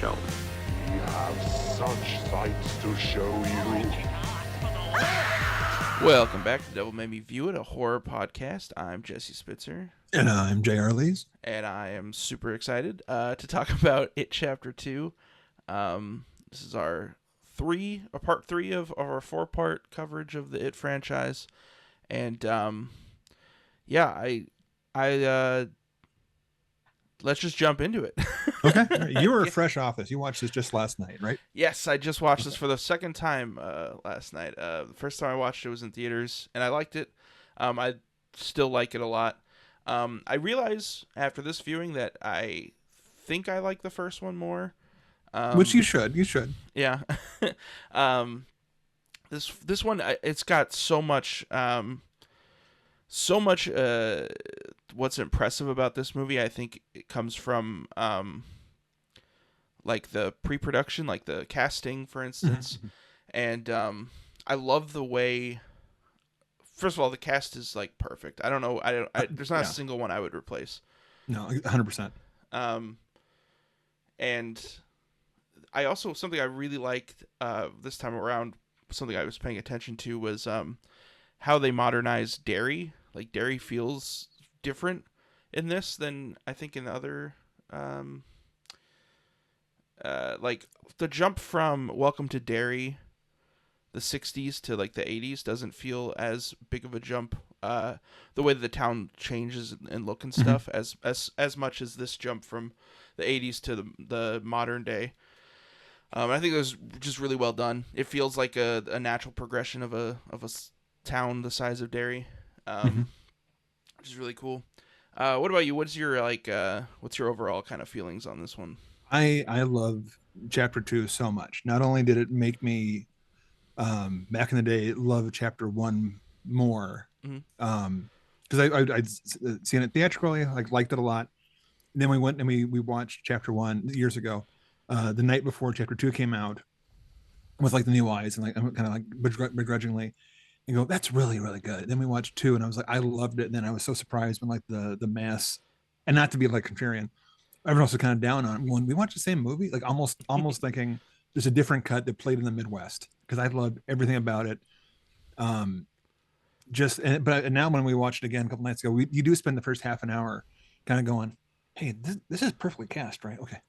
film. We have such sights to show you. Welcome back to Devil Made Me View It, a horror podcast. I'm Jesse Spitzer. And I'm J.R. Lees. And I am super excited to talk about It Chapter 2. This is our part 3 of our 4-part coverage of the It franchise. And, let's just jump into it. Okay. You were fresh off this. You watched this just last night, right? Yes, I just watched this for the second time last night. The first time I watched it was in theaters, and I liked it. I still like it a lot. I realize after this viewing that I think I like the first one more. Which you should. You should. Yeah. This one, it's got so much. What's impressive about this movie, I think it comes from like the pre-production, like the casting, for instance. And I love the way, first of all, the cast is like perfect. I don't know. There's not a single one I would replace. No, 100%. And I also, something I really liked this time around, something I was paying attention to was how they modernized Derry. Like Derry feels different in this than I think in the other, like the jump from Welcome to Derry, the 60s to like the 80s doesn't feel as big of a jump. The way that the town changes and look and stuff as much as this jump from the 80s to the modern day. I think it was just really well done. It feels like a natural progression of a town the size of Derry, which is really cool. What about you? What's your overall kind of feelings on this one? I love Chapter 2 so much. Not only did it make me back in the day love Chapter 1 more, because I'd seen it theatrically, liked it a lot. And then we went and we watched Chapter 1 years ago, the night before Chapter 2 came out, with like the new eyes, and like I'm kind of like begrudgingly. And go, that's really, really good. Then we watched 2, and I was like, I loved it. And then I was so surprised when like the mass, and not to be like contrarian, everyone else was kind of down on it. When we watched the same movie, like almost thinking there's a different cut that played in the Midwest, because I loved everything about it. But now when we watched it again a couple nights ago, you do spend the first half an hour kind of going, hey, this is perfectly cast, right? Okay,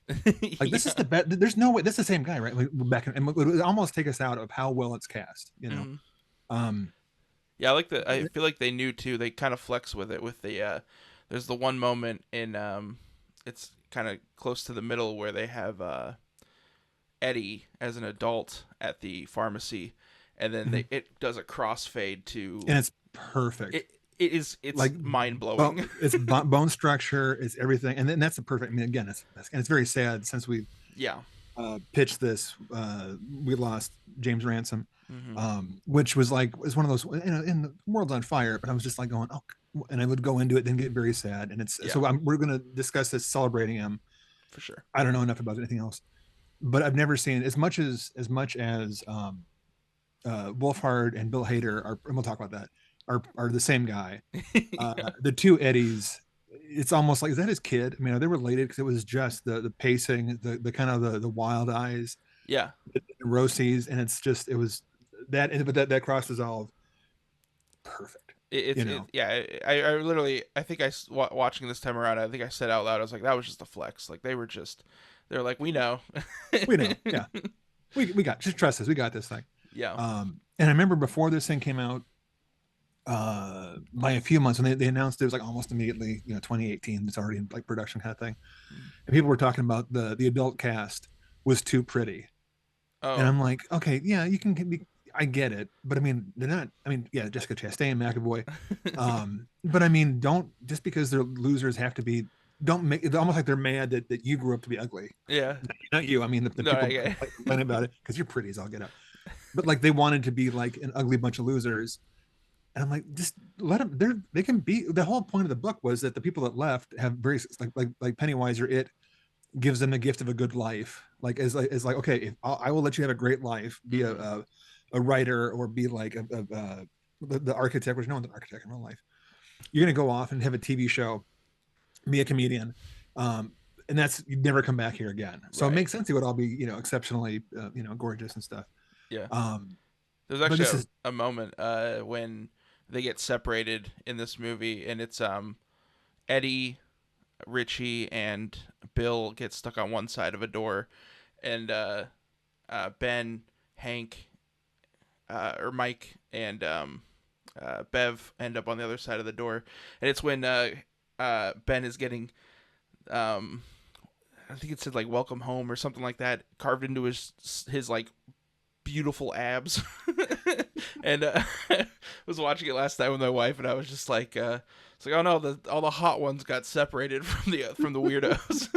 like this is the best. There's no way this is the same guy, right? Like back and it would almost take us out of how well it's cast, you know. Yeah, I feel like they knew too. They kind of flex with it with the there's the one moment in it's kind of close to the middle where they have Eddie as an adult at the pharmacy, and then it does a crossfade to, and it's perfect. It's like mind blowing. It's bone structure, it's everything, and then that's the perfect. I mean, again, it's very sad since we pitched this. We lost James Ransom. Which was one of those, in the world's on fire, but I was just like going, oh, and I would go into it, then get very sad. And so we're going to discuss this, celebrating him for sure. I don't know enough about anything else, but I've never seen as much as Wolfhard and Bill Hader are, and we'll talk about that, are the same guy. The two Eddies, it's almost like, is that his kid? I mean, are they related? Because it was just the pacing, the kind of the wild eyes, the Rosies, and it was that cross dissolve, perfect. I literally, I think watching this time around, I think I said out loud, I was like, that was just a flex. Like they're like, we know, yeah, we got, just trust us, we got this thing. Yeah. And I remember before this thing came out, by a few months, when they announced it was like almost immediately, 2018, it's already in like production kind of thing, and people were talking about the adult cast was too pretty. And I'm like, okay, yeah, you can be, I get it, but I mean, they're not. I mean, yeah, Jessica Chastain, McAvoy, but I mean, don't, just because they're losers have to be. Don't make it almost like they're mad that you grew up to be ugly. Yeah, not you. I mean, the people complain about it because you're pretty as all get up. But like they wanted to be like an ugly bunch of losers, and I'm like, just let them. They can be. The whole point of the book was that the people that left have very like Pennywise or It gives them the gift of a good life. Like is like okay, if I will let you have a great life, be a writer, or be like the architect, which no one's an architect in real life. You're gonna go off and have a TV show, be a comedian. and that's you'd never come back here again. So it Right. makes sense. It would all be, exceptionally, gorgeous and stuff. Yeah. Um, There's but actually this is a moment when they get separated in this movie, and it's Eddie, Richie, and Bill get stuck on one side of a door, and Ben, Hank, or Mike, and Bev end up on the other side of the door, and it's when Ben is getting, I think it said like "Welcome Home" or something like that, carved into his like beautiful abs. And I was watching it last night with my wife, and I was just like, it's like, oh no, all the hot ones got separated from the weirdos.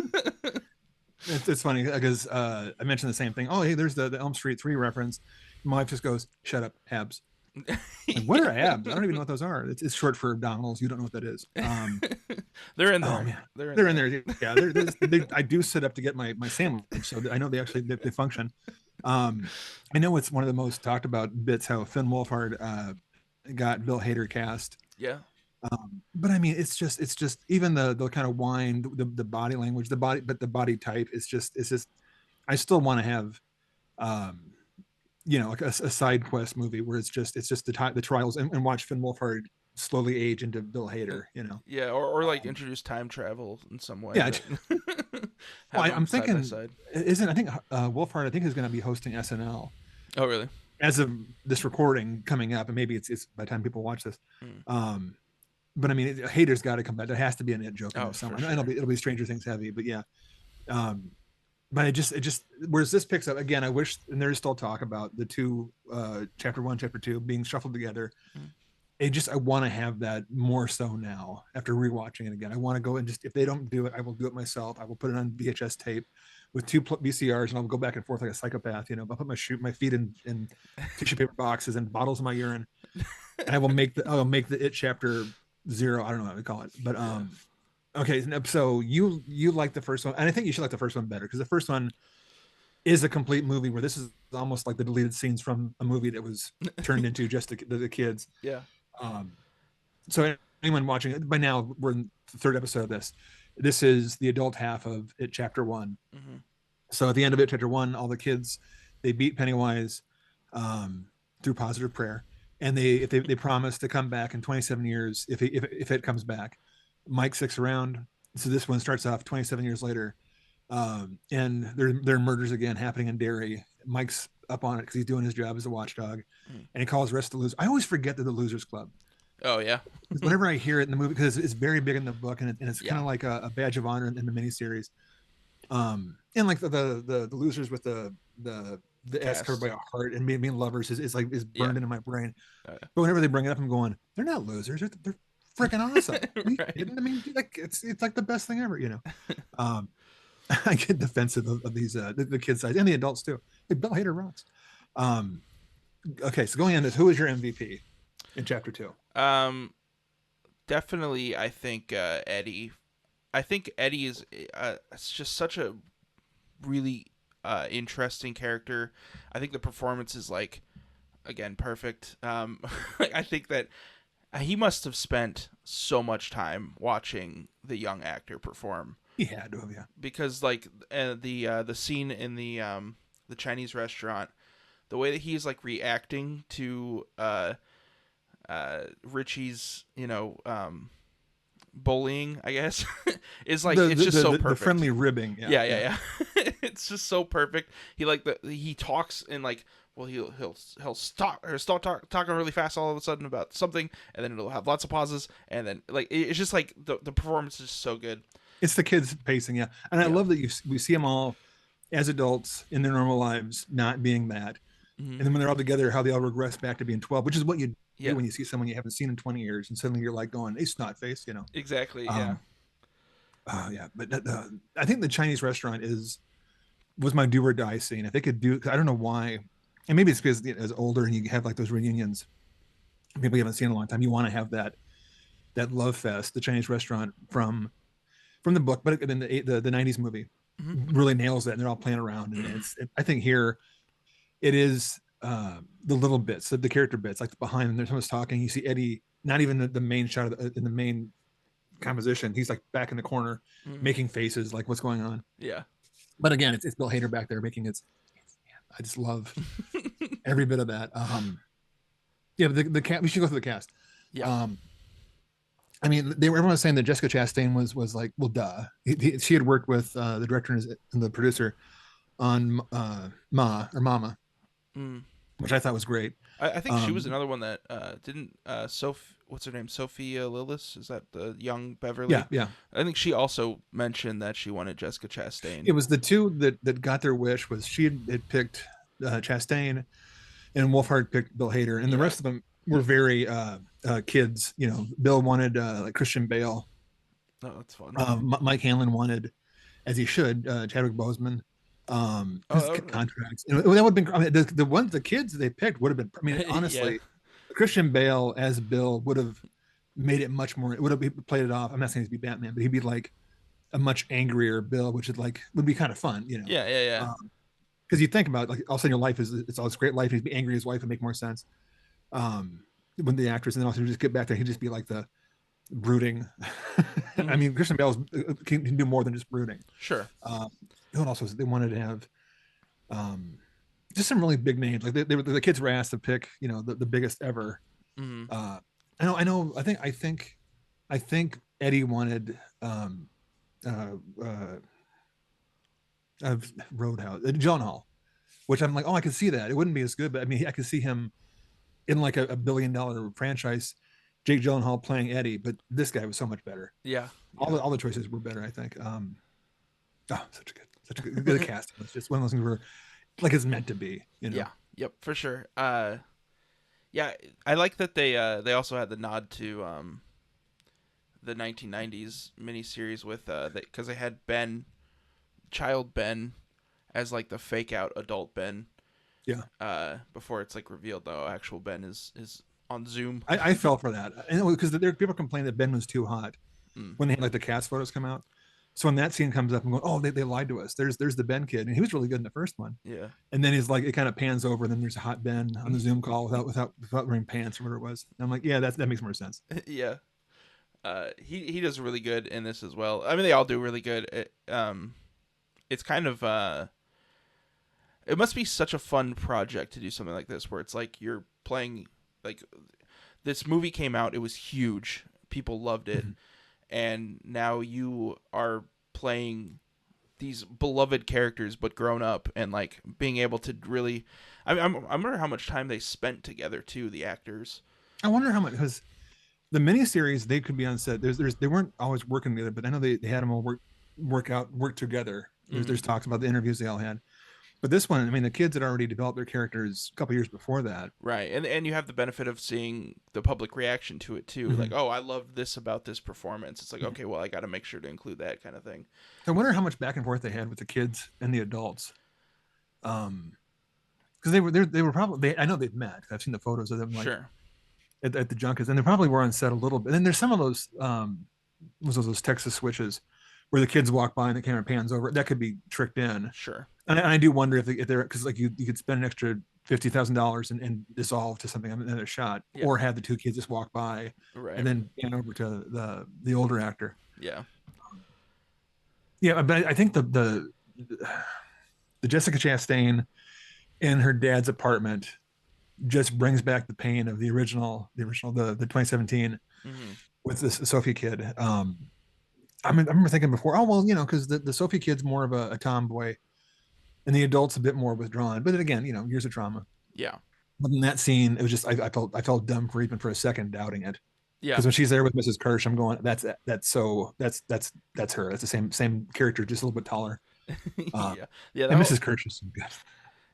it's funny because I mentioned the same thing. Oh, hey, there's the Elm Street 3 reference. My wife just goes, "Shut up, abs." Like, what are abs? I don't even know what those are. It's short for abdominals. You don't know what that is. They're in there. Oh man, They're in there. Yeah, I do sit up to get my sandwich, so I know they function. I know it's one of the most talked about bits how Finn Wolfhard got Bill Hader cast. Yeah. But I mean, it's just even the kind of whine, the body language, the body type is just I still want to have like a side quest movie where it's just the trials and watch Finn Wolfhard slowly age into Bill Hader, Yeah, or like introduce time travel in some way. Yeah. Well, I'm thinking, by side. I think Wolfhard, I think, is going to be hosting SNL Oh, really? as of this recording coming up, and maybe it's by the time people watch this. But I mean, Hader's got to come back. There has to be an it joke in there somewhere. Sure. And it'll be Stranger Things heavy, but yeah. But it just whereas this picks up again, I wish, and there's still talk about the two chapter 1, chapter 2 being shuffled together. I want to have that more so now after rewatching it again. I want to go and just, if they don't do it, I will do it myself. I will put it on VHS tape with 2 VCRs, and I'll go back and forth like a psychopath. I'll put my feet in tissue paper boxes and bottles of my urine, and I will make the it chapter 0. I don't know how we call it, but okay. So you like the first one, and I think you should like the first one better because the first one is a complete movie where this is almost like the deleted scenes from a movie that was turned into just the kids. Yeah. So anyone watching it by now, we're in the 3rd episode of this. This is the adult half of it, chapter 1. Mm-hmm. So at the end of it, chapter 1, all the kids, they beat Pennywise through positive prayer, and they promise to come back in 27 years if it comes back. Mike sticks around, so this one starts off 27 years later, and there are murders again happening in Derry. Mike's up on it because he's doing his job as a watchdog, and he calls the rest of the losers. I always forget that the Losers Club. Oh yeah. Whenever I hear it in the movie, because it's very big in the book, and it's kind of like a badge of honor in the miniseries. And like the losers with the S covered by a heart and being lovers is burned into my brain. But whenever they bring it up, I'm going, they're not losers. They're freaking awesome. Right. I mean, like it's like the best thing ever. I get defensive of these the kids side and the adults too. Hey, Bill Hader rocks. Okay, so going on this, who is your MVP in chapter 2? Definitely, I think Eddie. I think Eddie is it's just such a really interesting character. I think the performance is again perfect. I think that he must have spent so much time watching the young actor perform. He had to have, yeah. Because the scene in the Chinese restaurant, the way that he's reacting to Richie's bullying, I guess, is it's just so perfect. The friendly ribbing, yeah. It's just so perfect. He talks in he'll stop talking really fast all of a sudden about something, and then it'll have lots of pauses, and then it's just the performance is so good. It's the kids pacing, yeah. And I love that we see them all as adults in their normal lives not being that. Mm-hmm. And then when they're all together, how they all regress back to being 12, which is what you do when you see someone you haven't seen in 20 years, and suddenly you're going, "Hey, snot face," Exactly, yeah. Yeah, but I think the Chinese restaurant was my do or die scene. If they could do, I don't know why, and maybe it's because as older and you have those reunions, people you haven't seen in a long time, you want to have that love fest. The Chinese restaurant from the book, but then the 90s movie really nails that, and they're all playing around. And I think here it is the little bits, the character bits, behind them. There's someone's talking. You see Eddie, not even the main shot in the main composition. He's like back in the corner, making faces, like what's going on. Yeah. But again, it's Bill Hader back there making it. I just love every bit of that. Yeah, the cat. We should go through the cast. Yeah. I mean, everyone was saying that Jessica Chastain was like, well, duh. She had worked with the director and the producer on Mama, which I thought was great. I think she was another one that didn't what's her name? Sophia Lillis? Is that the young Beverly? Yeah. I think she also mentioned that she wanted Jessica Chastain. It was the two that got their wish. Was she had picked Chastain, and Wolfhard picked Bill Hader, and the rest of them were very kids. You know, Bill wanted like Christian Bale. Oh, that's fun. Mike Hanlon wanted, as he should, Chadwick Boseman. Contracts. And that would have been. I mean, the kids they picked would have been. I mean, honestly, Christian Bale as Bill would have made it much more. It would have played it off. I'm not saying he'd be Batman, but he'd be like a much angrier Bill, which would be kind of fun, you know. Yeah. Because you think about, like, all of a sudden your life it's all this great life, and he'd be angry at his wife and make more sense. When the actress, and then also just get back there, he'd just be like the brooding. I mean, Christian Bale can do more than just brooding. Sure. And also they wanted to have just some really big names. Like the kids were asked to pick, you know, the biggest ever. I know. I think Eddie wanted Roadhouse, Gyllenhaal, which I'm like, oh, I could see that. It wouldn't be as good, but I mean, I could see him in like a $1 billion franchise, Jake Gyllenhaal playing Eddie, but this guy was so much better. Yeah. All the choices were better, I think. Such a good cast. It's just one of those things where, like, it's meant to be, you know? Yeah. Yep, for sure. Yeah, I like that they also had the nod to the 1990s miniseries with because they had child Ben as like the fake out adult Ben. Yeah. Before it's like revealed though actual Ben is on Zoom. I fell for that, and because there people complained that Ben was too hot when they had like the cast photos come out. So when that scene comes up, I'm going, oh, they lied to us. There's the Ben kid, and he was really good in the first one. Yeah. And then he's like, it kind of pans over, and then there's a hot Ben on the Zoom call without wearing pants or whatever it was. And I'm like, yeah, that makes more sense. Yeah. He does really good in this as well. I mean, they all do really good. It's kind of it must be such a fun project to do something like this, where it's like you're playing, like, this movie came out, it was huge, people loved it. And now you are playing these beloved characters, but grown up, and like being able to really, I wonder how much time they spent together too, the actors. I wonder how much, because the miniseries, they could be on set. They weren't always working together, but I know they had them all work together. There's talks about the interviews they all had. But this one, I mean, the kids had already developed their characters a couple years before that. Right. And you have the benefit of seeing the public reaction to it, too. Like, oh, I loved this about this performance. It's like, okay, well, I got to make sure to include that kind of thing. I wonder how much back and forth they had with the kids and the adults. Because they were probably, I know they've met. I've seen the photos of them, like, sure, at the Junkets, and they probably were on set a little bit. And then there's some of those those Texas switches where the kids walk by and the camera pans over. That could be tricked in. Sure. And I do wonder if they're, because like you could spend an extra $50,000 and dissolve to something another shot, or have the two kids just walk by, right, and then pan over to the older actor. Yeah. Yeah, but I think the Jessica Chastain in her dad's apartment just brings back the pain of the 2017 with this Sophie kid. I remember thinking before, oh well, you know, because the Sophie kid's more of a tomboy, and the adult's a bit more withdrawn. But then again, you know, years of trauma. Yeah. But in that scene, it was just I felt dumb for even for a second doubting it. Yeah. Because when she's there with Mrs. Kirsch, I'm going, that's her. That's the same character, just a little bit taller. Yeah. And Mrs. Kirsch is so good.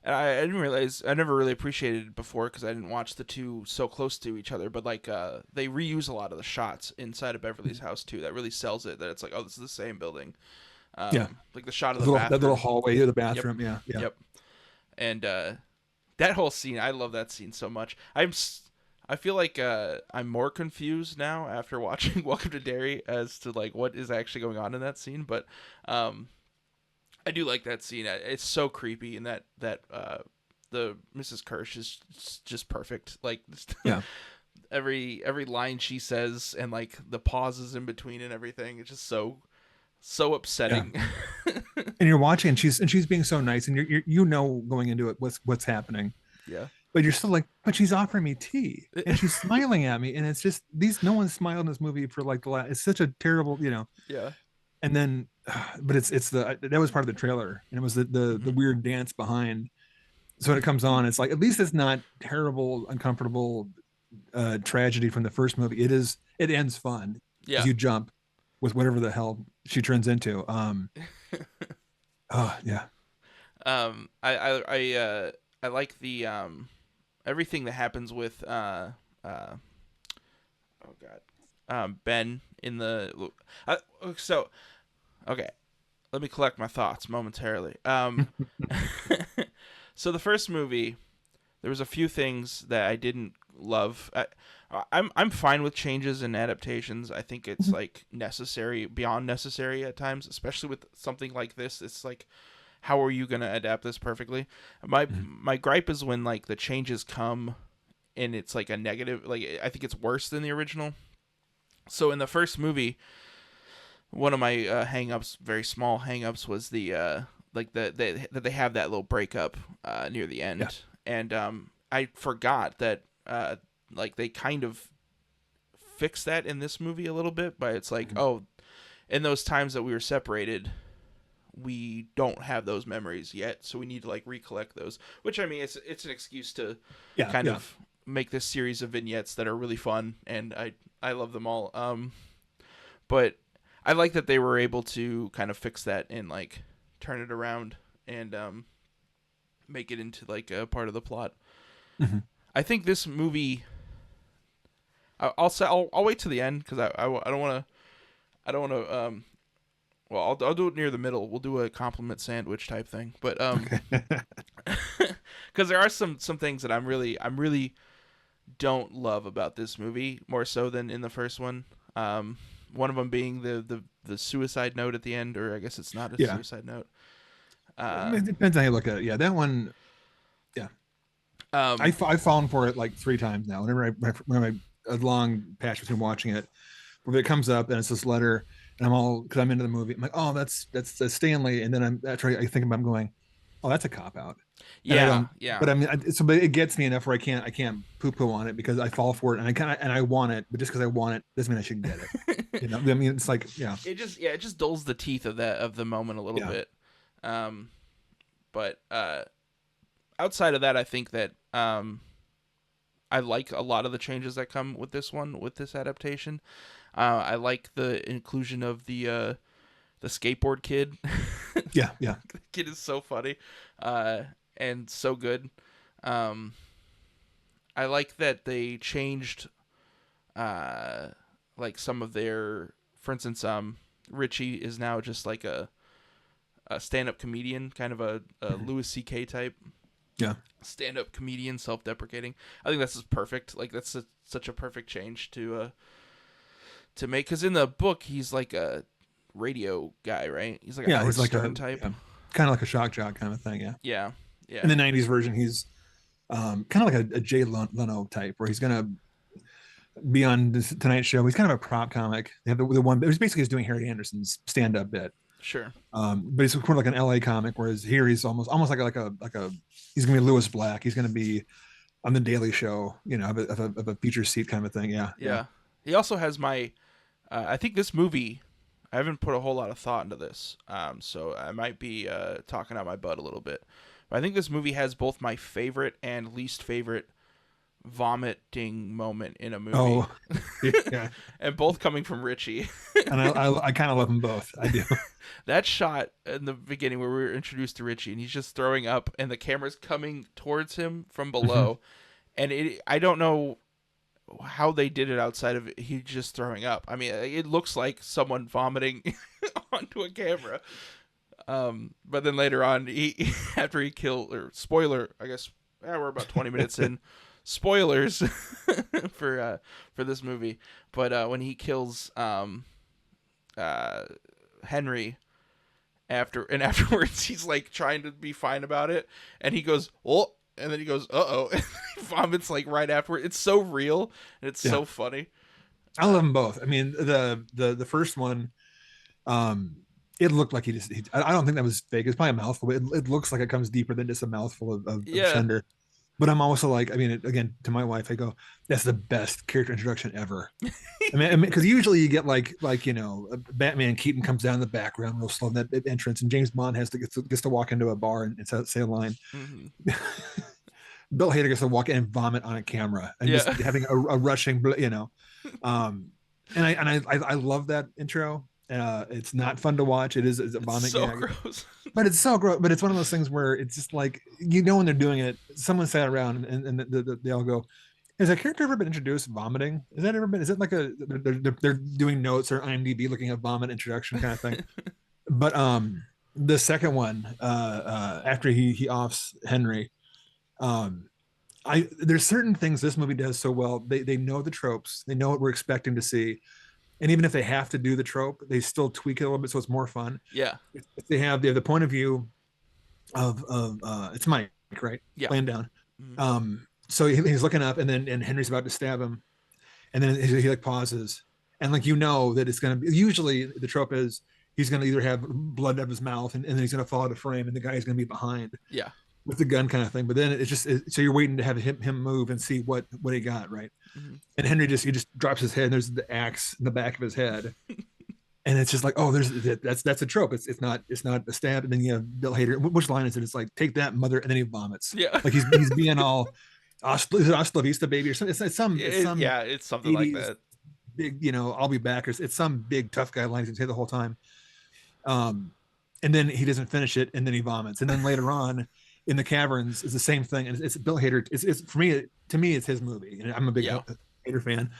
And I didn't realize, I never really appreciated it before because I didn't watch the two so close to each other, but like they reuse a lot of the shots inside of Beverly's house too. That really sells it, that it's like, oh, this is the same building. Like the shot of the bathroom. That little hallway to the bathroom. Yep. Yep. And that whole scene, I love that scene so much. I feel like I'm more confused now after watching Welcome to Derry as to like what is actually going on in that scene, but I do like that scene. It's so creepy, and that the Mrs. Kirsch is just perfect. Like, yeah. every line she says and like the pauses in between and everything. It's just so upsetting. Yeah. And you're watching, and she's being so nice, and you're going into it what's happening. Yeah. But you're still like, but she's offering me tea, and she's smiling at me, and it's just no one smiled in this movie for like the last. It's such a terrible, Yeah. And then, but it's that was part of the trailer, and it was the weird dance behind. So when it comes on, it's like, at least it's not terrible, uncomfortable tragedy from the first movie. It ends fun. Yeah. You jump with whatever the hell she turns into. Oh yeah. I like the everything that happens with Ben in the okay, let me collect my thoughts momentarily. So the first movie, there was a few things that I didn't love. I'm fine with changes and adaptations. I think it's like necessary, beyond necessary at times, especially with something like this. It's like, how are you going to adapt this perfectly? My gripe is when like the changes come and it's like a negative, like I think it's worse than the original. So in the first movie, one of my hang-ups, very small hang-ups, was the like that they have that little breakup near the end. Yeah. And I forgot that like they kind of fixed that in this movie a little bit, but it's like, oh, in those times that we were separated, we don't have those memories yet, so we need to like recollect those. Which, I mean, it's an excuse to kind of make this series of vignettes that are really fun, and I love them all. But I like that they were able to kind of fix that and like turn it around and make it into like a part of the plot. Mm-hmm. I think this movie. I'll wait to the end because I don't want to. Well, I'll do it near the middle. We'll do a compliment sandwich type thing, but because there are some things that I'm really don't love about this movie, more so than in the first one. One of them being the suicide note at the end, or I guess it's not a suicide note. It depends on how you look at it. Yeah, that one. Yeah, I've fallen for it like 3 times now. Whenever I a long patch between watching it, where it comes up and it's this letter, and I'm all, because I'm into the movie, I'm like, oh, that's Stanley, and then after I think about it, I'm going, oh, that's a cop out. Yeah. But I mean, but it gets me enough where I can't poo poo on it because I fall for it, and I want it, but just because I want it doesn't mean I should get it. I mean, it's like, it just dulls the teeth of the moment a little bit. But outside of that, I think that I like a lot of the changes that come with this adaptation. I like the inclusion of the skateboard kid. Yeah. The kid is so funny, and so good. I like that they changed, like some of their, for instance, Richie is now just like a stand-up comedian, kind of a Louis C.K. type. Yeah. Stand-up comedian, self-deprecating. I think this is perfect. Like that's such a perfect change to make, because in the book he's like a radio guy, right? He's like a Howard Stern type, kind of like a shock jock kind of thing. Yeah. In the '90s version, he's kind of like a Jay Leno type, where he's gonna be on this Tonight Show. He's kind of a prop comic. They have the one, it was basically just doing Harry Anderson's stand-up bit. Sure. But he's kind of like an LA comic, whereas here he's almost like a he's gonna be Lewis Black. He's gonna be on the Daily Show, of a feature seat kind of thing. Yeah. He also has my. I think this movie, I haven't put a whole lot of thought into this, so I might be talking out my butt a little bit. But I think this movie has both my favorite and least favorite vomiting moment in a movie. Oh, yeah. And both coming from Richie. And I kind of love them both. I do. That shot in the beginning where we were introduced to Richie and he's just throwing up and the camera's coming towards him from below. And I don't know how they did it outside of he just throwing up. I mean, it looks like someone vomiting onto a camera. But then later on, after he killed, or spoiler, I guess, we're about 20 minutes in. Spoilers for this movie. But when he kills Henry, afterwards he's like trying to be fine about it, and he goes, "Oh," and then he goes, "Uh-oh," and he vomits like right afterward. It's so real and it's so funny. I love them both. I mean, the first one, it looked like I don't think that was fake. It's probably a mouthful, but it looks like it comes deeper than just a mouthful of Shender. But I'm also like, I mean, again, to my wife, I go, that's the best character introduction ever. I mean, because usually you get like Batman Keaton comes down in the background real slow in that entrance, and James Bond gets to walk into a bar and say a line. Mm-hmm. Bill Hader gets to walk in and vomit on a camera and just having a rushing, and I love that intro. It's not fun to watch. It's a vomit so gag. Gross. But it's so gross. But it's one of those things where it's just like, when they're doing it, someone sat around and they all go, has a character ever been introduced vomiting? Is it like they're doing notes or IMDb looking at vomit introduction kind of thing? But the second one, after he offs Henry, there's certain things this movie does so well. They know the tropes. They know what we're expecting to see. And even if they have to do the trope, they still tweak it a little bit so it's more fun. Yeah. If they have the point of view of it's Mike, right? Yeah. Laying down. Mm-hmm. So he's looking up, and Henry's about to stab him, and then he like pauses, and like that it's gonna be. Usually the trope is he's gonna either have blood out of his mouth, and then he's gonna fall out of frame, and the guy's gonna be behind. Yeah. With the gun kind of thing, but then so you're waiting to have him move and see what he got, right? Mm-hmm. And Henry just drops his head, and there's the axe in the back of his head, and it's just like, oh, that's a trope. It's not a stab, and then you have Bill Hader. Which line is it? It's like, take that, mother, and then he vomits. Yeah, like he's being all Hasta La Vista, baby, or something. It's something like that. Big, I'll be back, or it's some big tough guy line he's say the whole time. And then he doesn't finish it, and then he vomits, and then later on. In the caverns is the same thing, and it's Bill Hader. It's for me. To me, it's his movie, and I'm a big Hader fan.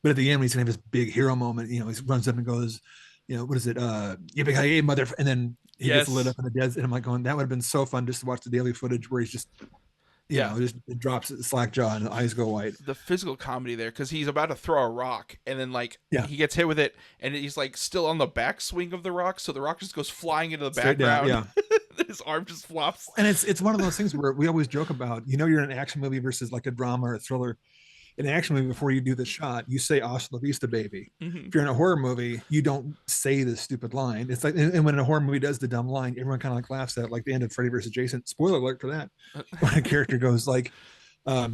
But at the end, when he's gonna have this big hero moment, he runs up and goes, what is it? Yippee mother! And then he gets lit up in the desert, and I'm like going, that would have been so fun just to watch the daily footage where he's just, just it drops slack jaw and the eyes go white. The physical comedy there, because he's about to throw a rock, and then he gets hit with it, and he's like still on the backswing of the rock, so the rock just goes flying into the background. Down, his arm just flops. And it's one of those things where we always joke about, you're in an action movie versus like a drama or a thriller. In an action movie, before you do the shot, you say "Hasta la vista, baby." Mm-hmm. If you're in a horror movie, you don't say this stupid line. It's like, and when a horror movie does the dumb line, everyone kind of like laughs at it, like the end of Freddy versus Jason. Spoiler alert for that. When a character goes like,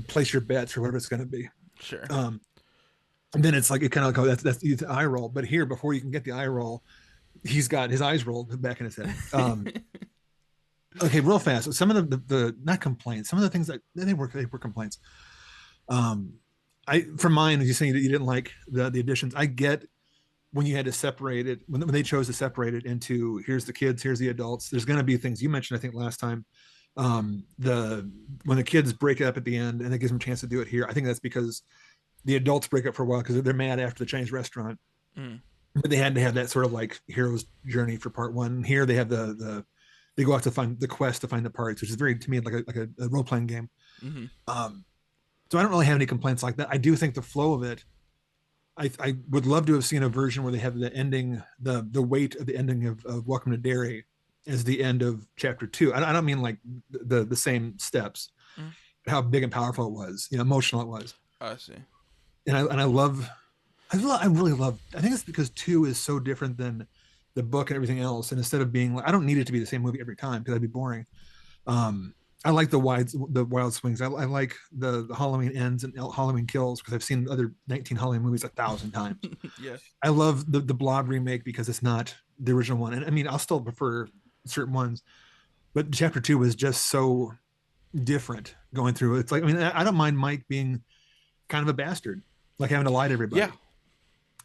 place your bets or whatever it's going to be. Sure. And then it's like, it kind of like, that's the eye roll. But here, before you can get the eye roll, he's got his eyes rolled back in his head. Okay, real fast. Some of the not complaints. Some of the things that they were complaints. From mine, you saying that you didn't like the additions. I get when you had to separate it, when they chose to separate it into here's the kids, here's the adults. There's going to be things you mentioned, I think last time. When the kids break up at the end, and it gives them a chance to do it here. I think that's because the adults break up for a while because they're mad after the Chinese restaurant. But they had to have that sort of like hero's journey for part one. Here they have they go out to find the quest to find the parts, which is very, to me, like a role-playing game. Mm-hmm. So I don't really have any complaints like that. I do think the flow of it, I would love to have seen a version where they have the ending, the weight of the ending of Welcome to Derry as the end of chapter 2. I don't mean like the same steps, how big and powerful it was, emotional it was. I see. And I really love, I think it's because 2 is so different than the book and everything else, and instead of being like, I don't need it to be the same movie every time because that'd be boring. I like the wild swings. I like the Halloween ends and Halloween kills because I've seen other 19 Halloween movies 1,000 times. Yeah, I love the Blob remake because it's not the original one, and I mean I'll still prefer certain ones, but chapter 2 was just so different going through. It's like, I mean, I don't mind Mike being kind of a bastard, like having to lie to everybody. Yeah.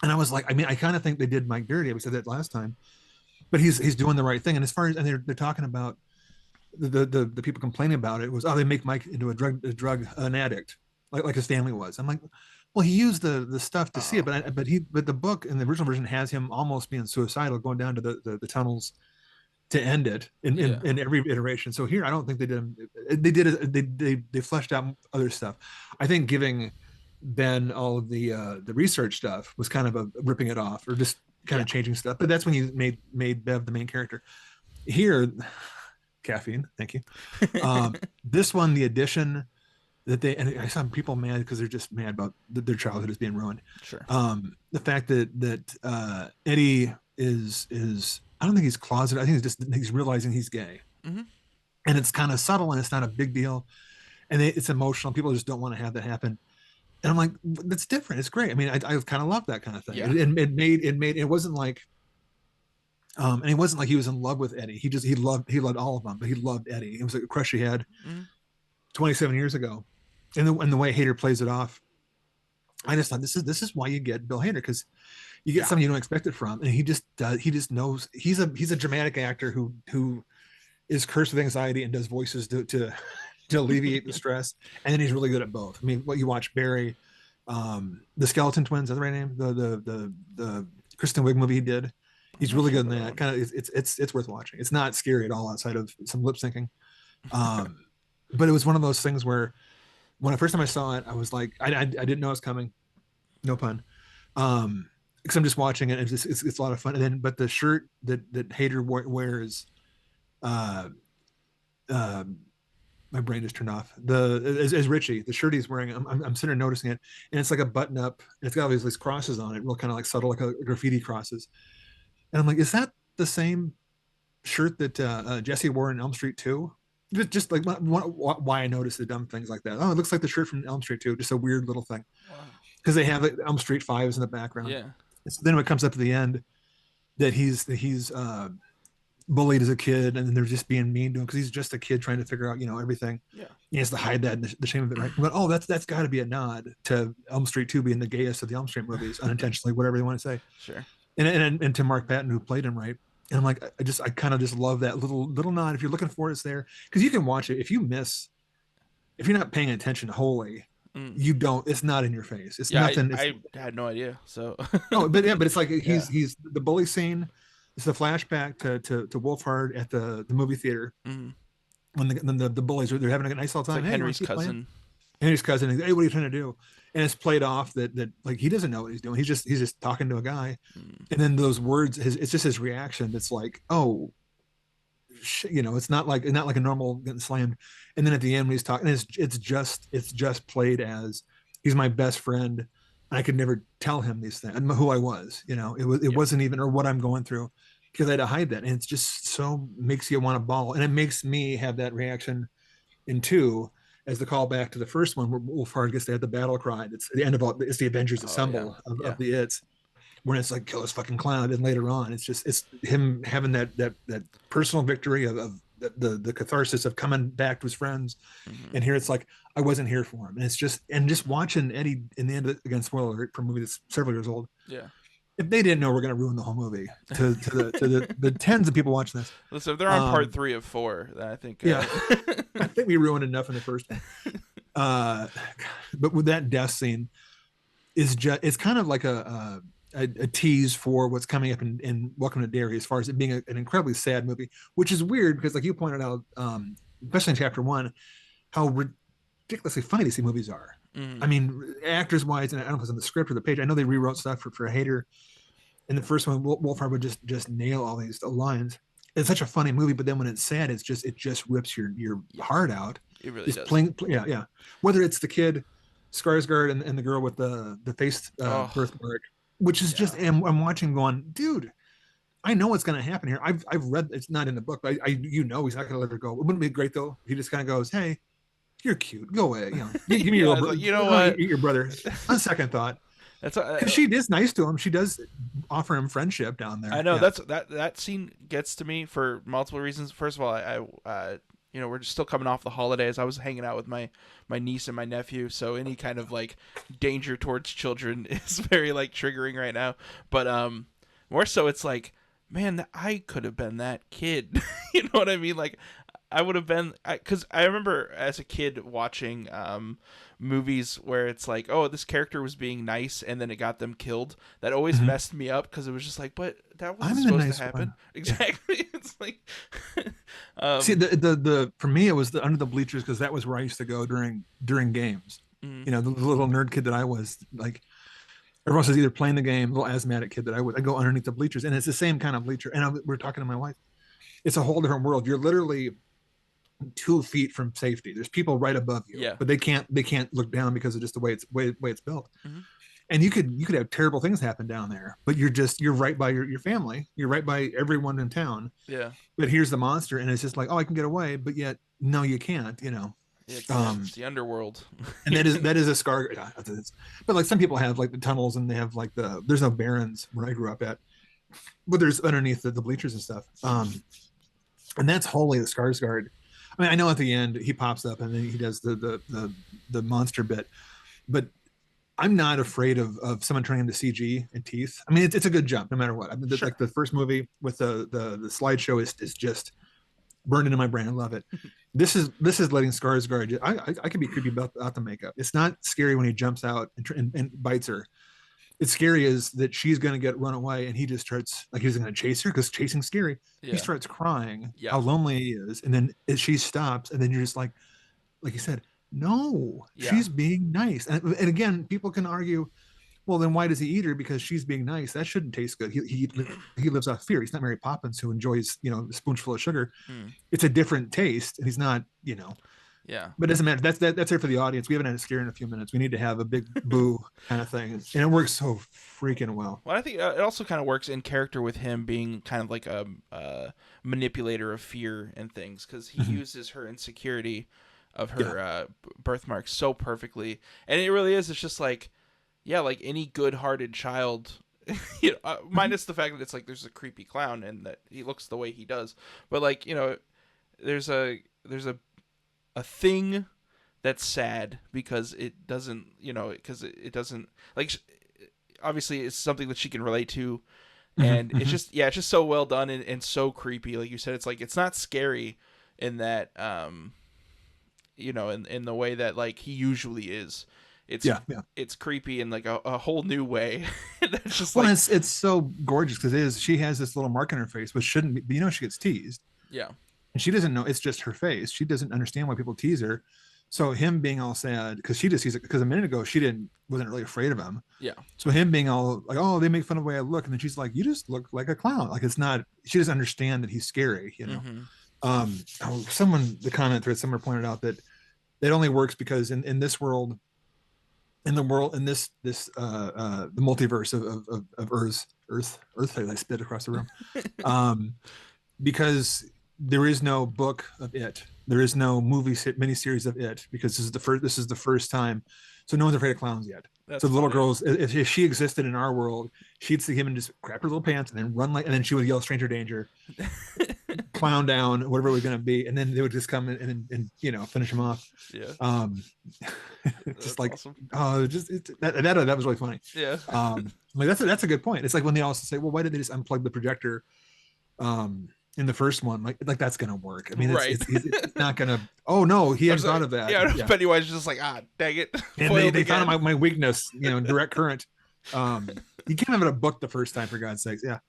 And I was like, I mean, I kind of think they did Mike dirty. We said that last time, but he's doing the right thing. And as far as, and they're talking about the people complaining about it was, they make Mike into an addict, like his family was. I'm like, well, he used the stuff to see it, but the book in the original version has him almost being suicidal, going down to the tunnels to end it in every iteration. So here, I don't think they did. They fleshed out other stuff. I think giving Ben all of the research stuff was kind of a ripping it off or just kind of changing stuff. But that's when you made Bev the main character. Here, caffeine. Thank you. This one, the addition that and I saw people mad because they're just mad about their childhood is being ruined. Sure. The fact that Eddie is I don't think he's closeted. I think he's realizing he's gay, Mm-hmm. and it's kind of subtle and it's not a big deal, and it's emotional. People just don't want to have that happen. And I'm like, that's different. It's great. I mean, I kind of love that kind of thing. Yeah. It wasn't like, and it wasn't like he was in love with Eddie. He loved all of them, but he loved Eddie. It was like a crush he had 27 years ago. And the way Hader plays it off, I just thought this is why you get Bill Hader, because you get something you don't expect it from, and he just knows he's a dramatic actor who is cursed with anxiety and does voices to alleviate the stress, and then he's really good at both. I mean, what you watch Barry, the Skeleton Twins, is that the right name? The Kristen Wiig movie he did. He's really good in that. Kind of, it's worth watching. It's not scary at all outside of some lip syncing, but it was one of those things where when the first time I saw it, I was like, I didn't know it was coming, no pun, because I'm just watching it. And it's a lot of fun. And then, but the shirt that Hader wears, my brain just turned off. As Richie, the shirt he's wearing, I'm sitting there noticing it, and it's like a button up, and it's got all these crosses on it, real kind of like subtle, like a graffiti crosses. And I'm like, is that the same shirt that Jesse wore in Elm Street 2? Just like why I noticed the dumb things like that. Oh, it looks like the shirt from Elm Street 2. Just a weird little thing. Because they have Elm Street 5s in the background. Yeah. So then when it comes up to the end, that he's bullied as a kid, and then they're just being mean to him because he's just a kid trying to figure out everything. Yeah. He has to hide that and the shame of it, right? But that's got to be a nod to Elm Street 2 being the gayest of the Elm Street movies, unintentionally, whatever you want to say. Sure. And to Mark Patton, who played him, right? And I'm like, I kind of just love that little nod. If you're looking for it, it's there, because you can watch it. If you're not paying attention wholly, you don't. It's not in your face. It's nothing. I had no idea. So no, but it's like he's the bully scene. It's the flashback to Wolfhard at the movie theater when the bullies they're having a nice all time. It's like Henry's cousin. Henry's cousin. Hey, what are you trying to do? And it's played off that like he doesn't know what he's doing. He's just talking to a guy, and then those words, it's just his reaction. That's like, oh, it's not like a normal getting slammed. And then at the end when he's talking, it's just played as he's my best friend. I could never tell him these things, who I was. It wasn't even, or what I'm going through, because I had to hide that. And it's just so makes you want to bawl, and it makes me have that reaction in 2. As the callback to the first one, where Wolfhard gets to have the battle cry. It's the end of all. It's the Avengers Assemble of the It's, when it's like kill this fucking clown. And later on, it's him having that personal victory of the catharsis of coming back to his friends. And here it's like I wasn't here for him, and it's just watching Eddie in the end again. Spoiler alert for a movie that's several years old. Yeah. If they didn't know we're going to ruin the whole movie to the tens of people watching this. Listen, if they're on part 3 of 4, then I think I think we ruined enough in the first one. But with that death scene it's kind of like a tease for what's coming up in Welcome to Derry, as far as it being an incredibly sad movie, which is weird because, like you pointed out, especially in chapter 1, how ridiculously funny these movies are. I mean, actors wise, and I don't know if it's on the script or the page. I know they rewrote stuff for Hader. In the first one, Wolfhard would just nail all these lines. It's such a funny movie, but then when it's sad, it just rips your heart out. It really does. Yeah. Whether it's the kid Skarsgård and the girl with the face birthmark, which is just, and I'm watching going, dude, I know what's going to happen here. I've read, it's not in the book, but he's not going to let her go. It wouldn't be great though. He just kind of goes, hey, you're cute. Go away. Give me your like, you know what? Your brother. On second thought, because she is nice to him. She does offer him friendship down there. I know that scene gets to me for multiple reasons. First of all, I we're just still coming off the holidays. I was hanging out with my niece and my nephew, so any kind of like danger towards children is very like triggering right now. But more so, it's like, man, I could have been that kid. You know what I mean? Like, I would have been, because I remember as a kid watching movies where it's like, oh, this character was being nice and then it got them killed. That always messed me up, because it was just like, but that wasn't supposed to happen. Exactly. Yeah. It's like, see, the for me it was the under the bleachers, because that was where I used to go during games. The little nerd kid that I was, like, everyone was either playing the game, little asthmatic kid that I'd go underneath the bleachers, and it's the same kind of bleacher. And we're talking to my wife. It's a whole different world. You're literally 2 feet from safety. There's people right above you, Yeah. but they can't look down because of just the way it's built. Mm-hmm. And you could have terrible things happen down there, but you're right by your family. You're right by everyone in town. Yeah. But here's the monster, and it's just like, oh, I can get away, but yet no, you can't. It's the underworld. And that is a scar. Yeah, but like some people have like the tunnels, and they have like there's no barrens where I grew up at, but there's underneath the bleachers and stuff. And that's wholly the Skarsgård. I mean, I know at the end he pops up and then he does the monster bit, but I'm not afraid of someone turning into CG and teeth. I mean, it's a good jump no matter what. I mean, Sure. like the first movie with the slideshow is just burned into my brain. I love it. This is letting Skarsgård. I can be creepy about the makeup. It's not scary when he jumps out and bites her. It's scary is that she's going to get run away, and he just starts like he's going to chase her because chasing's scary. Yeah. He starts crying Yeah. how lonely he is, and then she stops, and then you're just like you said, no, Yeah. she's being nice. And again, people can argue, well, then why does he eat her? Because she's being nice. That shouldn't taste good. He lives off fear. He's not Mary Poppins who enjoys a spoonful of sugar. It's a different taste, and he's not Yeah. But it doesn't matter. That's it for the audience. We haven't had a scare in a few minutes. We need to have a big boo kind of thing, and it works so freaking well. Well, I think it also kind of works in character with him being kind of like a manipulator of fear and things, because he uses her insecurity of her birthmark so perfectly, and it really is. It's just like, yeah, like any good-hearted child, minus the fact that it's like there's a creepy clown and that he looks the way he does, but like there's a thing that's sad because it doesn't, because it doesn't, like, obviously it's something that she can relate to, and it's just so well done and so creepy. Like you said, it's like, it's not scary in that in the way that like he usually is. It's creepy in like a whole new way. That's just like, it's so gorgeous because she has this little mark on her face, which shouldn't be. She gets teased. Yeah. And she doesn't know, it's just her face. She doesn't understand why people tease her. So him being all sad because she just sees it, because a minute ago she wasn't really afraid of him. Yeah. So him being all like, oh, they make fun of the way I look, and then she's like, you just look like a clown. Like, it's not. She doesn't understand that he's scary. The comment thread somewhere pointed out that it only works because in this world, the multiverse of Earth, I spit across the room, because there is no book of it. There is no miniseries of it, because this is the first time. So no one's afraid of clowns yet. That's so the little funny. girls, if she existed in our world, she'd see him and just grab her little pants and then run and then she would yell "stranger danger," clown down, whatever it was going to be, and then they would just come in and finish him off. Yeah. Just like, awesome. that was really funny. Yeah. Like that's a good point. It's like when they also say, well, why did they just unplug the projector in the first one? Like that's gonna work. I mean, it's not gonna. Oh no, he hadn't thought of that. Yeah. Pennywise is just like, dang it. And they found my weakness, direct current. You can't have it a book the first time, for God's sakes. Yeah.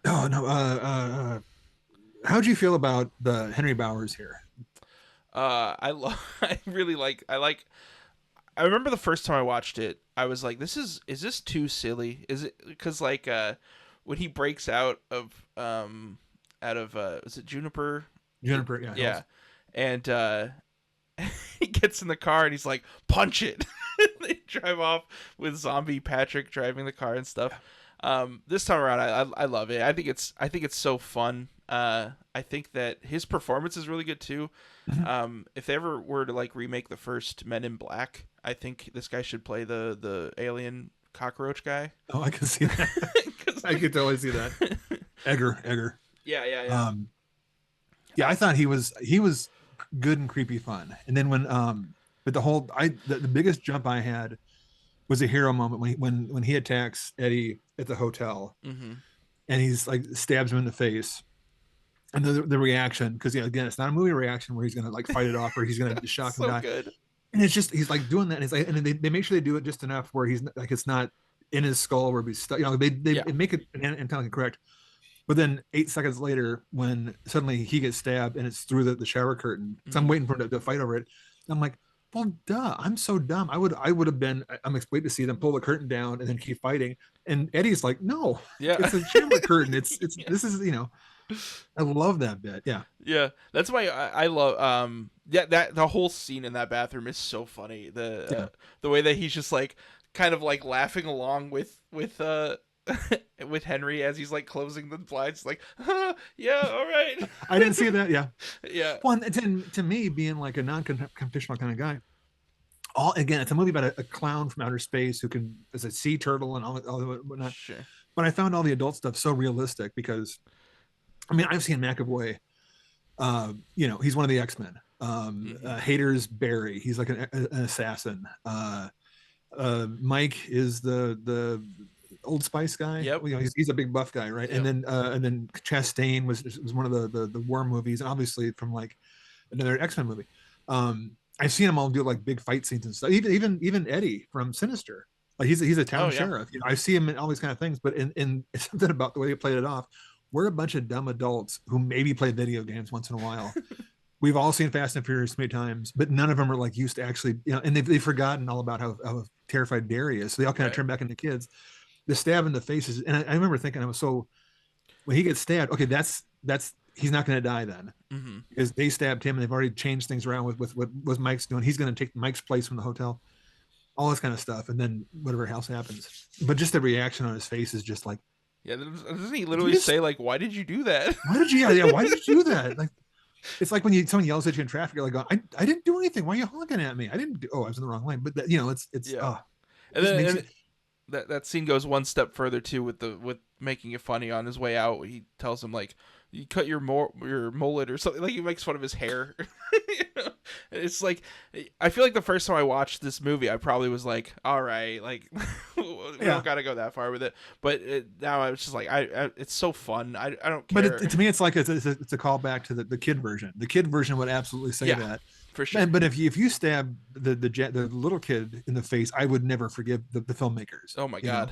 Oh no. How'd you feel about the Henry Bowers here? I remember the first time I watched it, I was like, is this too silly? Is it, because like when he breaks out of is it Juniper? Juniper, yeah. Yeah. And he gets in the car and he's like, punch it. They drive off with zombie Patrick driving the car and stuff. This time around, I love it. I think it's so fun. I think that his performance is really good too. If they ever were to like remake the first Men in Black, I think this guy should play the alien cockroach guy. Oh, I can see that. I could totally see that. Edgar. Yeah. Yeah, I thought he was good and creepy fun. And then when but the biggest jump I had was a hero moment when he attacks Eddie at the hotel, and he's like stabs him in the face. And the reaction, because again, it's not a movie reaction where he's gonna like fight it off or he's gonna shock so and die. Good. And it's just he's like doing that, and it's like, and they make sure they do it just enough where he's like, it's not in his skull where he's stuck. They make it entirely correct. But then 8 seconds later, when suddenly he gets stabbed and it's through the shower curtain, so I'm waiting for him to fight over it. I'm like, well, duh, I'm so dumb. I would have been. I'm waiting to see them pull the curtain down and then keep fighting. And Eddie's like, no, it's a shower curtain. This is. I love that bit. Yeah. Yeah, that's why I love yeah, that the whole scene in that bathroom is so funny. Yeah. The way that he's just like kind of like laughing along with with Henry as he's like closing the blinds, like, yeah, all right. I didn't see that. Yeah. Yeah. Well, and to me, being like a non-confrontational kind of guy, all again, it's a movie about a clown from outer space who can is a sea turtle and all the whatnot. Sure. But I found all the adult stuff so realistic because, I mean, I've seen McAvoy. He's one of the X-Men. Hader's Barry. He's like an assassin. Mike is the Old Spice guy. Yep. He's a big buff guy, right? Yep. And then Chastain was one of the war movies, and obviously from like another X-Men movie. I've seen them all do like big fight scenes and stuff. Even Eddie from Sinister, like he's a town sheriff. I see him in all these kind of things, but in something about the way they played it off. We're a bunch of dumb adults who maybe play video games once in a while. We've all seen Fast and Furious many times, but none of them are like used to actually, and they've forgotten all about how terrified Derry is. So they all kind of turn back into kids. The stab in the faces, and I remember thinking, when he gets stabbed, okay, that's he's not going to die then, because they stabbed him and they've already changed things around with what Mike's doing. He's going to take Mike's place from the hotel, all this kind of stuff, and then whatever else happens. But just the reaction on his face is just like, yeah, doesn't he literally say like, "Why did you do that? Why did you? Yeah, why did you do that?" Like, it's like when someone yells at you in traffic, you're like, I didn't do anything. Why are you honking at me? I didn't do. Oh, I was in the wrong lane. But that, it's yeah. And then that scene goes one step further too with making it funny. On his way out, he tells him like, you cut your mullet or something. Like he makes fun of his hair. It's like, I feel like the first time I watched this movie, I probably was like, all right, like we don't gotta go that far with it. But now I was just like, it's so fun. I don't care. But to me, it's like it's a callback to the kid version. The kid version would absolutely say that. For sure. But if you stab the little kid in the face, I would never forgive the filmmakers. Oh my god!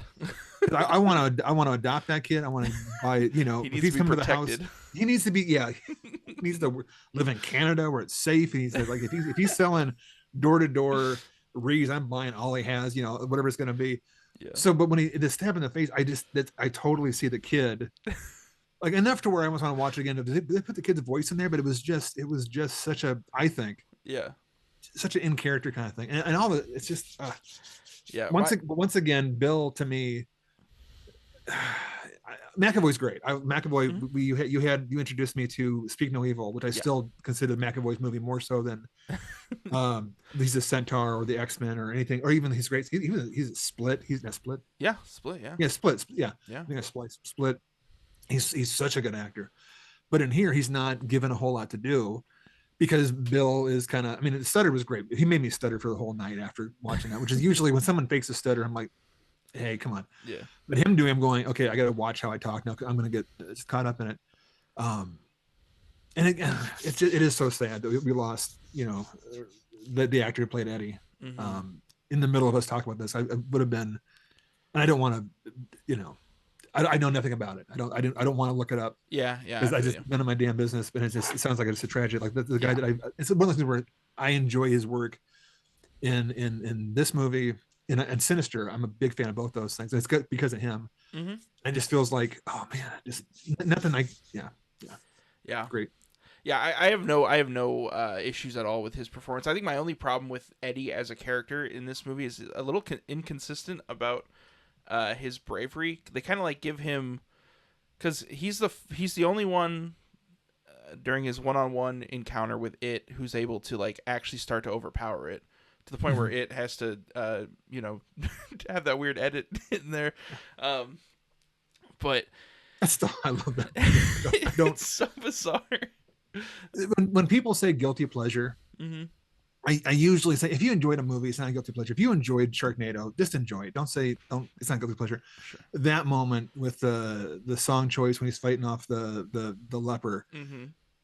I want to adopt that kid. I want to buy. If he's coming to the house, he needs to be. Yeah, he needs to live in Canada where it's safe. And he's like, if he's selling door to door reeds, I'm buying all he has. Whatever it's going to be. Yeah. So, but when the stab in the face, I totally see the kid. Like enough to where I almost want to watch it again. They put the kid's voice in there, but it was just such a, I think, such an in character kind of thing, and all the it's just Once again, Bill to me, McAvoy's great. McAvoy, you introduced me to Speak No Evil, which I still consider McAvoy's movie more so than he's a Centaur or the X-Men or anything, or even he's great. He's a Split. He's not Split. Yeah, Split. Yeah. Yeah, Split. Yeah. I think it's Split. He's such a good actor, but in here he's not given a whole lot to do because Bill is kind of. I mean, the stutter was great. He made me stutter for the whole night after watching that, which is usually when someone fakes a stutter, I'm like, hey, come on. Yeah. But I'm going, okay, I got to watch how I talk now. I'm going to get caught up in it. And again, it is so sad that we lost, the actor who played Eddie. In the middle of us talking about this, I would have been, and I don't want to, I know nothing about it. I don't want to look it up. Yeah. Because I just none of my damn business. But it sounds like it's a tragedy. Like the guy that it's one of those things where I enjoy his work in this movie and Sinister. I'm a big fan of both those things. It's good because of him. It just feels like, oh man, just nothing. Great. Yeah, I have no issues at all with his performance. I think my only problem with Eddie as a character in this movie is a little inconsistent about his bravery. They kind of like give him, because he's the only one during his one-on-one encounter with it who's able to like actually start to overpower it to the point where it has to have that weird edit in there. But I love that. It's so bizarre. When people say guilty pleasure, I usually say, if you enjoyed a movie, it's not a guilty pleasure. If you enjoyed Sharknado, just enjoy it. Don't say it's not guilty pleasure. Sure. That moment with the song choice when he's fighting off the leper,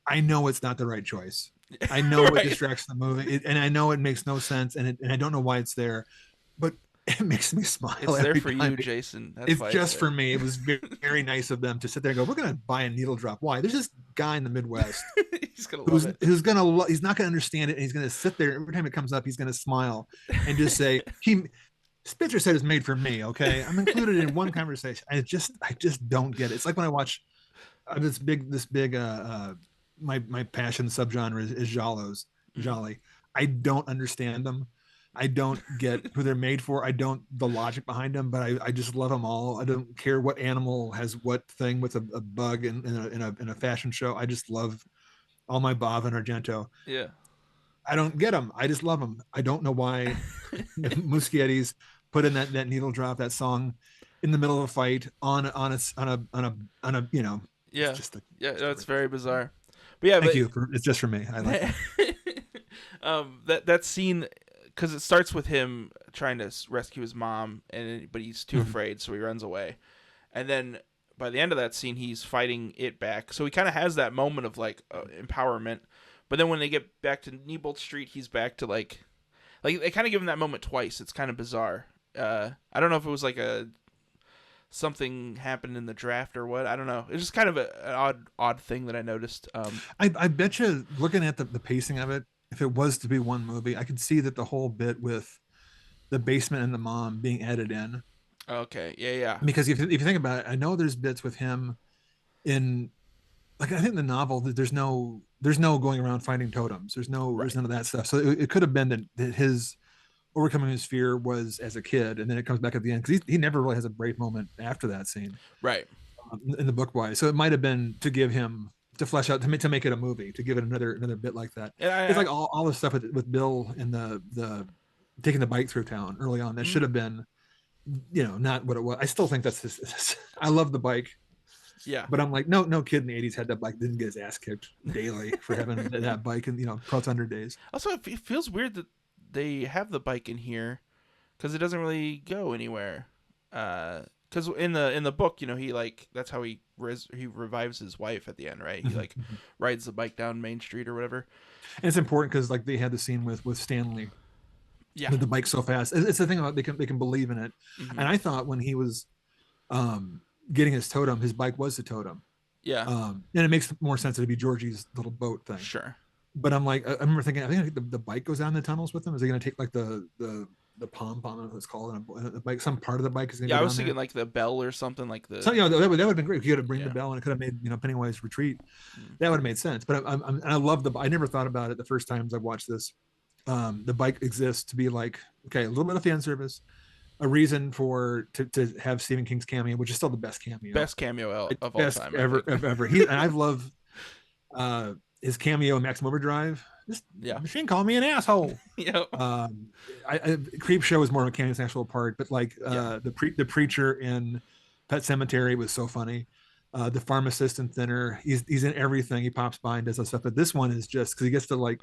I know it's not the right choice. I know it distracts the movie, and I know it makes no sense, and I don't know why it's there, but it makes me smile. It's there for you, Jason. It's just for me. It was very, very nice of them to sit there and go, we're going to buy a needle drop. Why? There's this guy in the Midwest he's gonna love it. He's not going to understand it, and he's going to sit there every time it comes up. He's going to smile and just say, Spitzer said it's made for me. Okay, I'm included in one conversation. I just don't get it. It's like when I watch this big my passion subgenre is giallos, jolly. I don't understand them. I don't get who they're made for. I don't the logic behind them, but I just love them all. I don't care what animal has what thing with a bug in a fashion show. I just love all my Bob and Argento. Yeah. I don't get them. I just love them. I don't know why Muschietti's put in that needle drop, that song in the middle of a fight on a you know. Yeah. It's just Yeah, that's very bizarre. But yeah, thank you for it's just for me. I like it. that scene, because it starts with him trying to rescue his mom, but he's too afraid, so he runs away. And then by the end of that scene, he's fighting it back. So he kind of has that moment of like empowerment. But then when they get back to Neibolt Street, he's back to like they kind of give him that moment twice. It's kind of bizarre. I don't know if it was like something happened in the draft or what. I don't know. It's just kind of an odd thing that I noticed. I bet you, looking at the pacing of it, if it was to be one movie, I could see that the whole bit with the basement and the mom being added in. Okay. Yeah. Because if you think about it, I know there's bits with him in, like, I think in the novel that there's no going around finding totems. There's none of that stuff. So it could have been that his overcoming his fear was as a kid, and then it comes back at the end because he never really has a brave moment after that scene, right? In the book wise, so it might have been to give him to flesh out to make it a movie, to give it another bit like that. It's like all the stuff with Bill and the taking the bike through town early on that should have been, not what it was. I still think that's his I love the bike. Yeah, but I'm like, no kid in the 80s had that bike, didn't get his ass kicked daily for having that bike in Pro Thunder days. Also, it feels weird that they have the bike in here because it doesn't really go anywhere. Because in the book, he that's how he revives his wife at the end, right? He rides the bike down Main Street or whatever. And it's important because they had the scene with Stanley. Yeah, with the bike so fast. It's the thing about they can believe in it. Mm-hmm. And I thought when he was getting his totem, his bike was the totem. Yeah. And it makes more sense to be Georgie's little boat thing. Sure. But I'm like, I remember thinking, I think the bike goes down the tunnels with him. Is he going to take like the pom pom, I don't know what it's called, and the bike, some part of the bike is going to go down. I was thinking like the bell or something like the. So that would have been great if you had to bring the bell and it could have made Pennywise retreat. That would have made sense. But I love I never thought about it the first times I watched this. The bike exists to be like, okay, a little bit of fan service, a reason to have Stephen King's cameo, which is still the best cameo of all time ever. And I've loved his cameo in Maximum Overdrive. Machine called me an asshole. Yeah. Creep Show is more of a cameo than actual part, but the preacher in Pet Sematary was so funny. The pharmacist in Thinner, he's in everything. He pops by and does that stuff. But this one is just because he gets to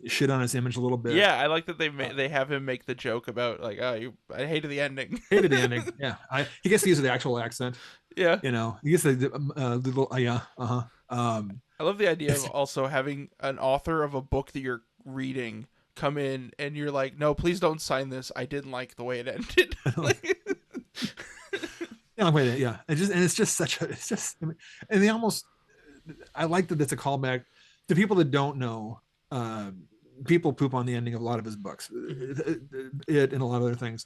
shit on his image a little bit. Yeah, I like that they have him make the joke about I hated the ending. Hated the ending. Yeah, he gets to use the actual accent. Yeah, he gets the little I love the idea of also having an author of a book that you're reading come in and you're like, no, please don't sign this. I didn't like the way it ended. Yeah. It's just such a. And they almost. I like that it's a callback to people that don't know. People poop on the ending of a lot of his books, it and a lot of other things.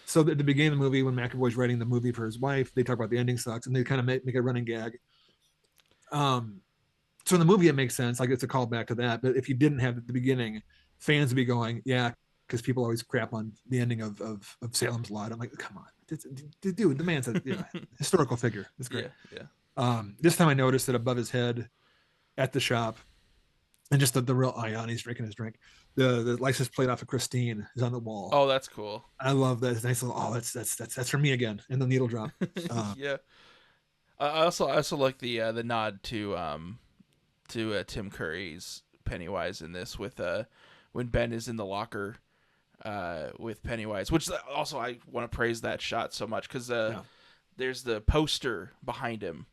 So at the beginning of the movie, when McAvoy's writing the movie for his wife, they talk about the ending sucks, and they kind of make a running gag. So in the movie, it makes sense. Like it's a callback to that. But if you didn't have the beginning, fans would be going, yeah, because people always crap on the ending of Salem's Lot. I'm like, come on, dude, the man's a historical figure. It's great. Yeah. This time I noticed that above his head at the shop, and just the real Ion, he's drinking his drink. The license plate off of Christine is on the wall. Oh, that's cool. I love that. It's nice little. That's for me again. And the needle drop. Yeah. I also like the nod to Tim Curry's Pennywise in this with when Ben is in the locker with Pennywise, which also I want to praise that shot so much because there's the poster behind him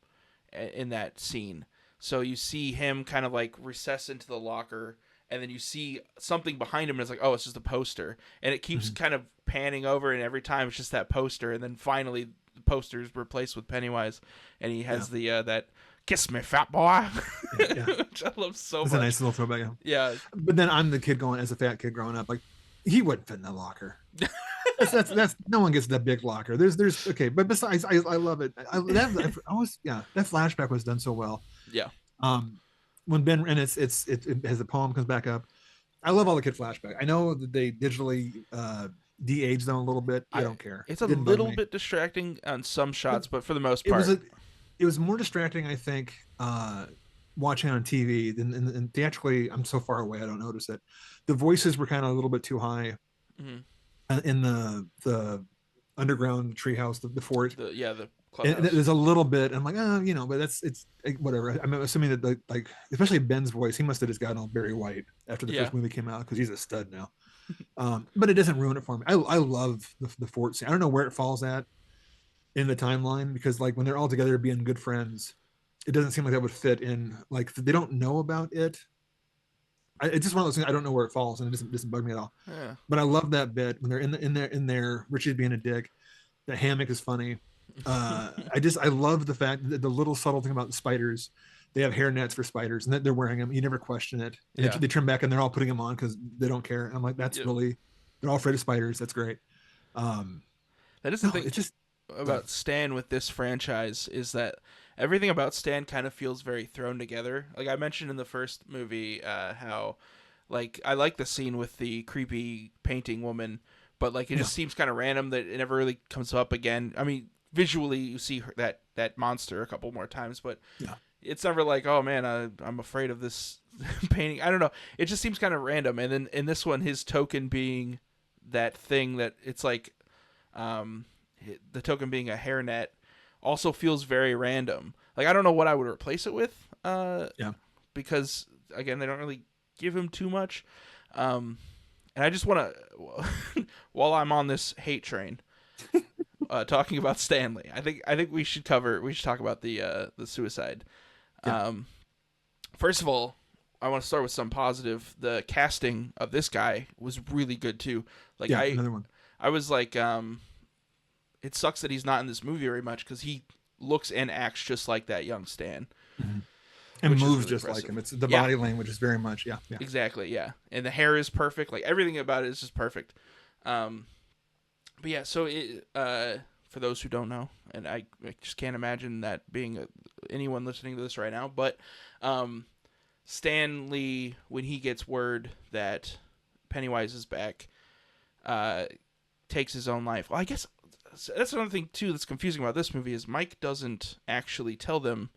in that scene. So you see him kind of recess into the locker, and then you see something behind him, and it's like, oh, it's just a poster. And it keeps kind of panning over, and every time it's just that poster. And then finally the poster is replaced with Pennywise, and he has the that "kiss me, fat boy," which I love so much. It's a nice little throwback. Yeah. But then I'm the kid as a fat kid growing up, he wouldn't fit in that locker. That's no one gets that big locker. There's okay, but besides, I love it. I always yeah, that flashback was done so well. Yeah. When Ben and it as the poem comes back up. I love all the kid flashback. I know that they digitally de-aged them a little bit. Yeah, I don't care. it's It a didn't bug little me. bit distracting on some shots, but for the most It part, it was more distracting, I think, watching on TV than and theatrically. I'm so far away, I don't notice it. The voices were kind of a little bit too high mhm. in the underground treehouse, the fort. The And clubhouse. there's a little bit. I'm like, oh, but it's whatever. I'm assuming that like especially Ben's voice, he must have just gotten all Barry White after the Yeah. first movie came out because he's a stud now. But it doesn't ruin it for me. I love the fort scene. I don't know where it falls at in the timeline because like when they're all together being good friends, it doesn't seem like that would fit in. Like they don't know about it. It's just one of those things. I don't know where it falls, and it doesn't bug me at all. Yeah. But I love that bit when they're in there. Richie's being a dick. The hammock is funny. I love the fact that the little subtle thing about the spiders. They have hair nets for spiders, and that they're wearing them. You never question it. And Yeah. they turn back, and they're all putting them on because they don't care. And I'm like, that's really. They're all afraid of spiders. That's great. That is the thing. It's just about Stan with this franchise is that everything about Stan kind of feels very thrown together. Like I mentioned in the first movie, how like I like the scene with the creepy painting woman, but like it just seems kind of random that it never really comes up again. I mean, visually you see that monster a couple more times, but it's never like, oh man, I'm afraid of this painting. I don't know. It just seems kind of random. And then in this one, his token being that thing that it's like, the token being a hairnet also feels very random. Like I don't know what I would replace it with. Because again, they don't really give him too much. And I just want to, while I'm on this hate train, talking about Stanley, I think we should talk about the suicide. First of all, I want to start with some positive. The casting of this guy was really good too. Like another one. I was like, it sucks that he's not in this movie very much because he looks and acts just like that young Stan. Mm-hmm. And moves really just impressive. like him. It's the body language is very much, Exactly, yeah. And the hair is perfect. Like everything about it is just perfect. But yeah, so it, for those who don't know, and I just can't imagine that being anyone listening to this right now, but Stan Lee, when he gets word that Pennywise is back, takes his own life. Well, I guess that's another thing too that's confusing about this movie is Mike doesn't actually tell them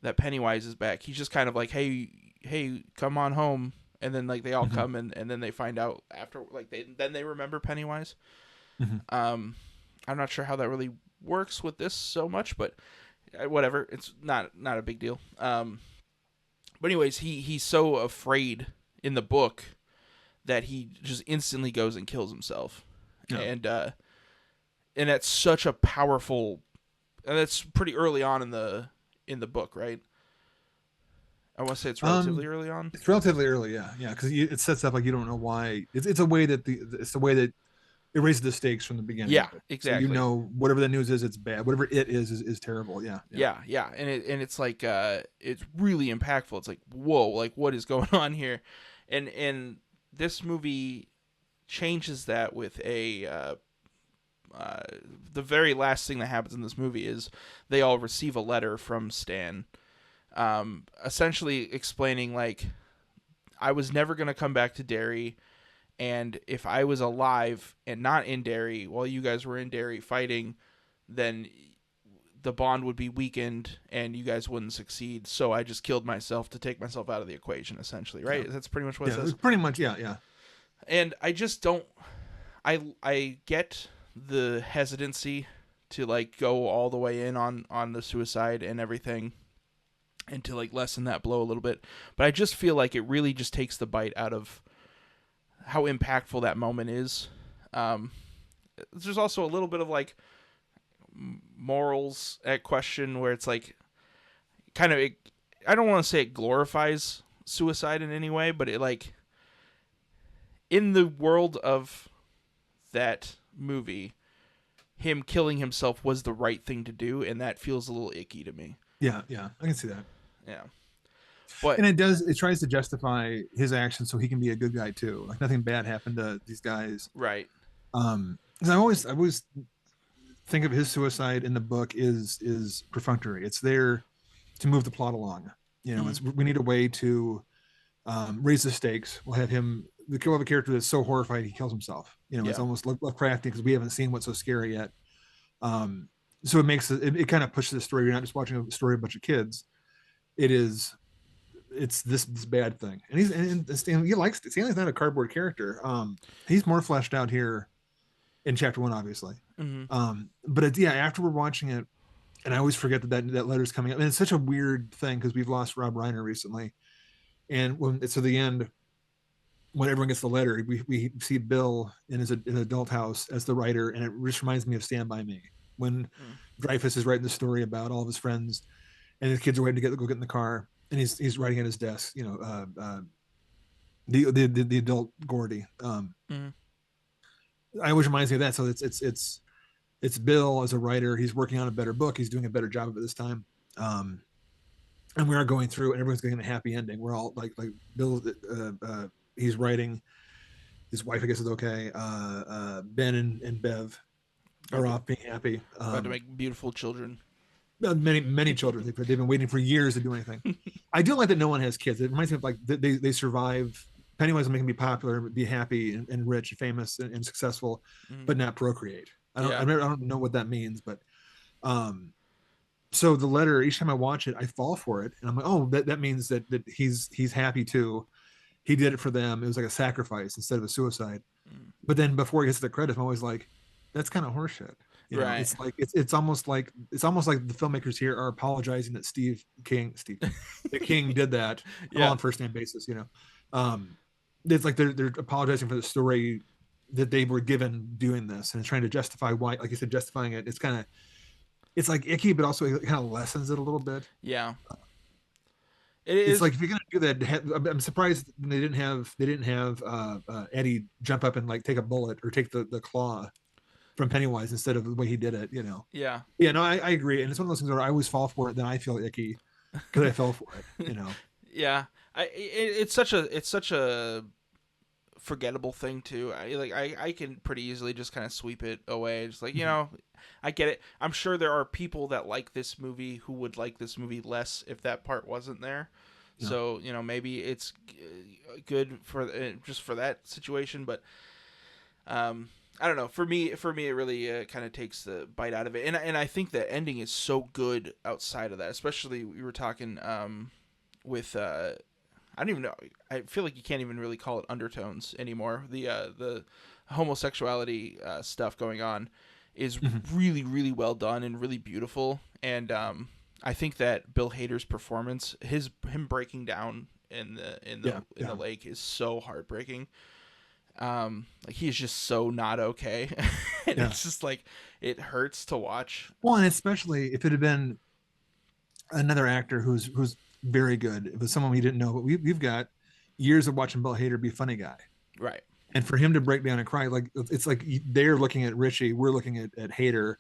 that Pennywise is back. He's just kind of like, hey, come on home, and then like they all come and then they find out after like they remember Pennywise. I'm not sure how that really works with this so much, but whatever. It's not a big deal. But anyways, he's so afraid in the book that he just instantly goes and kills himself. Yeah. And that's such a powerful, and that's pretty early on in the book, right? I want to say it's relatively early on. It's relatively early, yeah, because it sets up like you don't know why. It's a way that it's the way that it raises the stakes from the beginning. Yeah, exactly. So you know whatever the news is, it's bad. Whatever it is terrible. Yeah. And it's like it's really impactful. It's like whoa, like what is going on here, and this movie changes that with a. The very last thing that happens in this movie is they all receive a letter from Stan, essentially explaining like, I was never going to come back to Derry, and if I was alive and not in Derry while you guys were in Derry fighting, then the bond would be weakened and you guys wouldn't succeed. So I just killed myself to take myself out of the equation, essentially, right? That's pretty much what it says. Pretty much, yeah. And I just don't. I get the hesitancy to like go all the way in on the suicide and everything and to like lessen that blow a little bit, but I just feel like it really just takes the bite out of how impactful that moment is. There's also a little bit of like morals at question where it's like kind of I don't want to say it glorifies suicide in any way, but it like in the world of that movie, him killing himself was the right thing to do, and that feels a little icky to me. Yeah, I can see that. Yeah, but and it tries to justify his actions so he can be a good guy too. Like nothing bad happened to these guys, right? 'Cause I always think of his suicide in the book is perfunctory. It's there to move the plot along. You know, Mm-hmm. it's we need a way to raise the stakes. We'll have him. We'll have a character that's so horrified he kills himself. You know, it's Yeah. almost Lovecrafty because we haven't seen what's so scary yet. So it makes it kind of pushes the story. You're not just watching a story of a bunch of kids. It is it's this bad thing, and he likes Stanley's not a cardboard character. He's more fleshed out here in chapter one, obviously. Mm-hmm. But yeah, after we're watching it, and I always forget that letter's coming up, and it's such a weird thing because we've lost Rob Reiner recently, and when it's to the end, when everyone gets the letter, we see Bill in his in an adult house as the writer, and it just reminds me of Stand by Me when Dreyfus is writing the story about all of his friends, and his kids are waiting to go get in the car, and he's writing at his desk, you know, the adult Gordy. Mm-hmm. I always reminds me of that. So it's Bill as a writer. He's working on a better book. He's doing a better job of it this time. And we are going through, and everyone's getting a happy ending. We're all like Bill. He's writing. His wife, I guess, is okay. Ben and Bev are off being happy. About to make beautiful children. Many children. They've been waiting for years to do anything. I do like that no one has kids. It reminds me of like they survive. Pennywise will make them be popular, be happy and rich and famous and successful, but not procreate. I don't know what that means, but so the letter, each time I watch it, I fall for it, and I'm like, oh, that means that he's happy too. He did it for them. It was like a sacrifice instead of a suicide. But then before he gets to the credits, I'm always like, that's kind of horseshit. You know, Right. it's like it's almost like the filmmakers here are apologizing that the King did that all on first name basis. You know, it's like they're apologizing for the story that they were given doing this and trying to justify why, like you said, justifying it. It's like icky, but also it kind of lessens it a little bit. Yeah. It is. It's like if you're gonna do that, I'm surprised they didn't have Eddie jump up and like take a bullet or take the claw from Pennywise instead of the way he did it. You know. Yeah. Yeah. No, I agree, and it's one of those things where I always fall for it, then I feel icky because I fell for it. You know. Yeah. It's such a forgettable thing too. I can pretty easily just kind of sweep it away. Just like, you know, I get it. I'm sure there are people that like this movie who would like this movie less if that part wasn't there. Yeah. So, you know, maybe it's good for just for that situation, but I don't know. For me, it really kind of takes the bite out of it, and I think the ending is so good outside of that. Especially we were talking with I don't even know. I feel like you can't even really call it undertones anymore. The homosexuality stuff going on is really, really well done and really beautiful. And I think that Bill Hader's performance, him breaking down in the lake, is so heartbreaking. Like he's just so not okay. And it's just like it hurts to watch. Well, and especially if it had been another actor who's very good. It was someone we didn't know, but we've got years of watching Bill Hader be a funny guy. Right. And for him to break down and cry, like it's like they're looking at Richie, we're looking at Hader,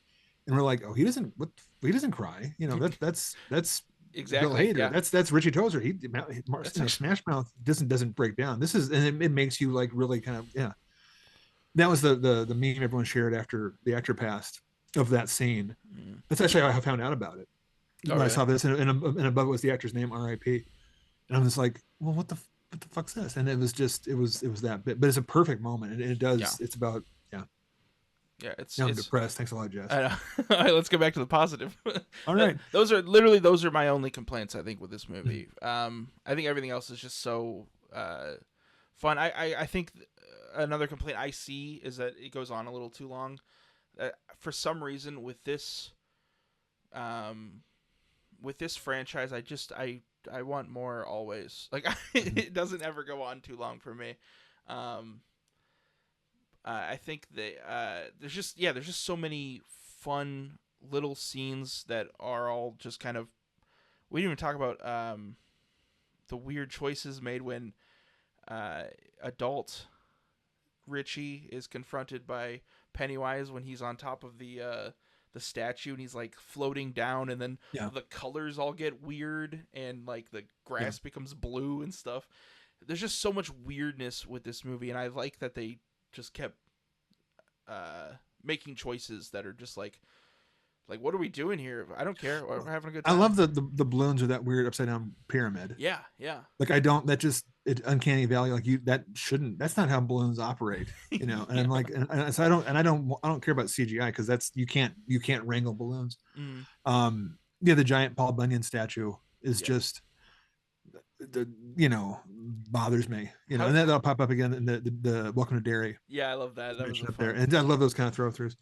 and we're like, oh, he doesn't cry. You know, that's exactly Bill Hader. Yeah. That's Richie Tozer. Smash Mouth doesn't break down. This is, and it makes you like really kind of That was the meme everyone shared after the actor passed of that scene. That's actually how I found out about it. When I saw this, and above it was the actor's name, R.I.P. And I'm just like, well, what the fuck's this? And it was that bit, but it's a perfect moment, and it does. Yeah. It's about I'm depressed. Thanks a lot, Jess. I know. All right, let's get back to the positive. All right, those are my only complaints I think with this movie. I think everything else is just so fun. I think another complaint I see is that it goes on a little too long. For some reason, with this franchise, I want more always. Like it doesn't ever go on too long for me. I think there's just so many fun little scenes that are all just kind of. We didn't even talk about the weird choices made when adult Richie is confronted by Pennywise when he's on top of the statue and he's like floating down, and then the colors all get weird and like the grass becomes blue and stuff. There's just so much weirdness with this movie, and I like that they just kept making choices that are just like what are we doing here? I don't care. We're having a good I time. love the balloons or that weird upside down pyramid. Yeah, yeah. Like it uncanny valley, like that's not how balloons operate, you know. And Yeah. I'm like, so I don't care about CGI because you can't wrangle balloons. Mm, Yeah, the giant Paul Bunyan statue is yeah. just the bothers me, How? and that'll pop up again in the Welcome to Derry Yeah, I love that. That was a up there, fun. and I love those kind of throw throughs.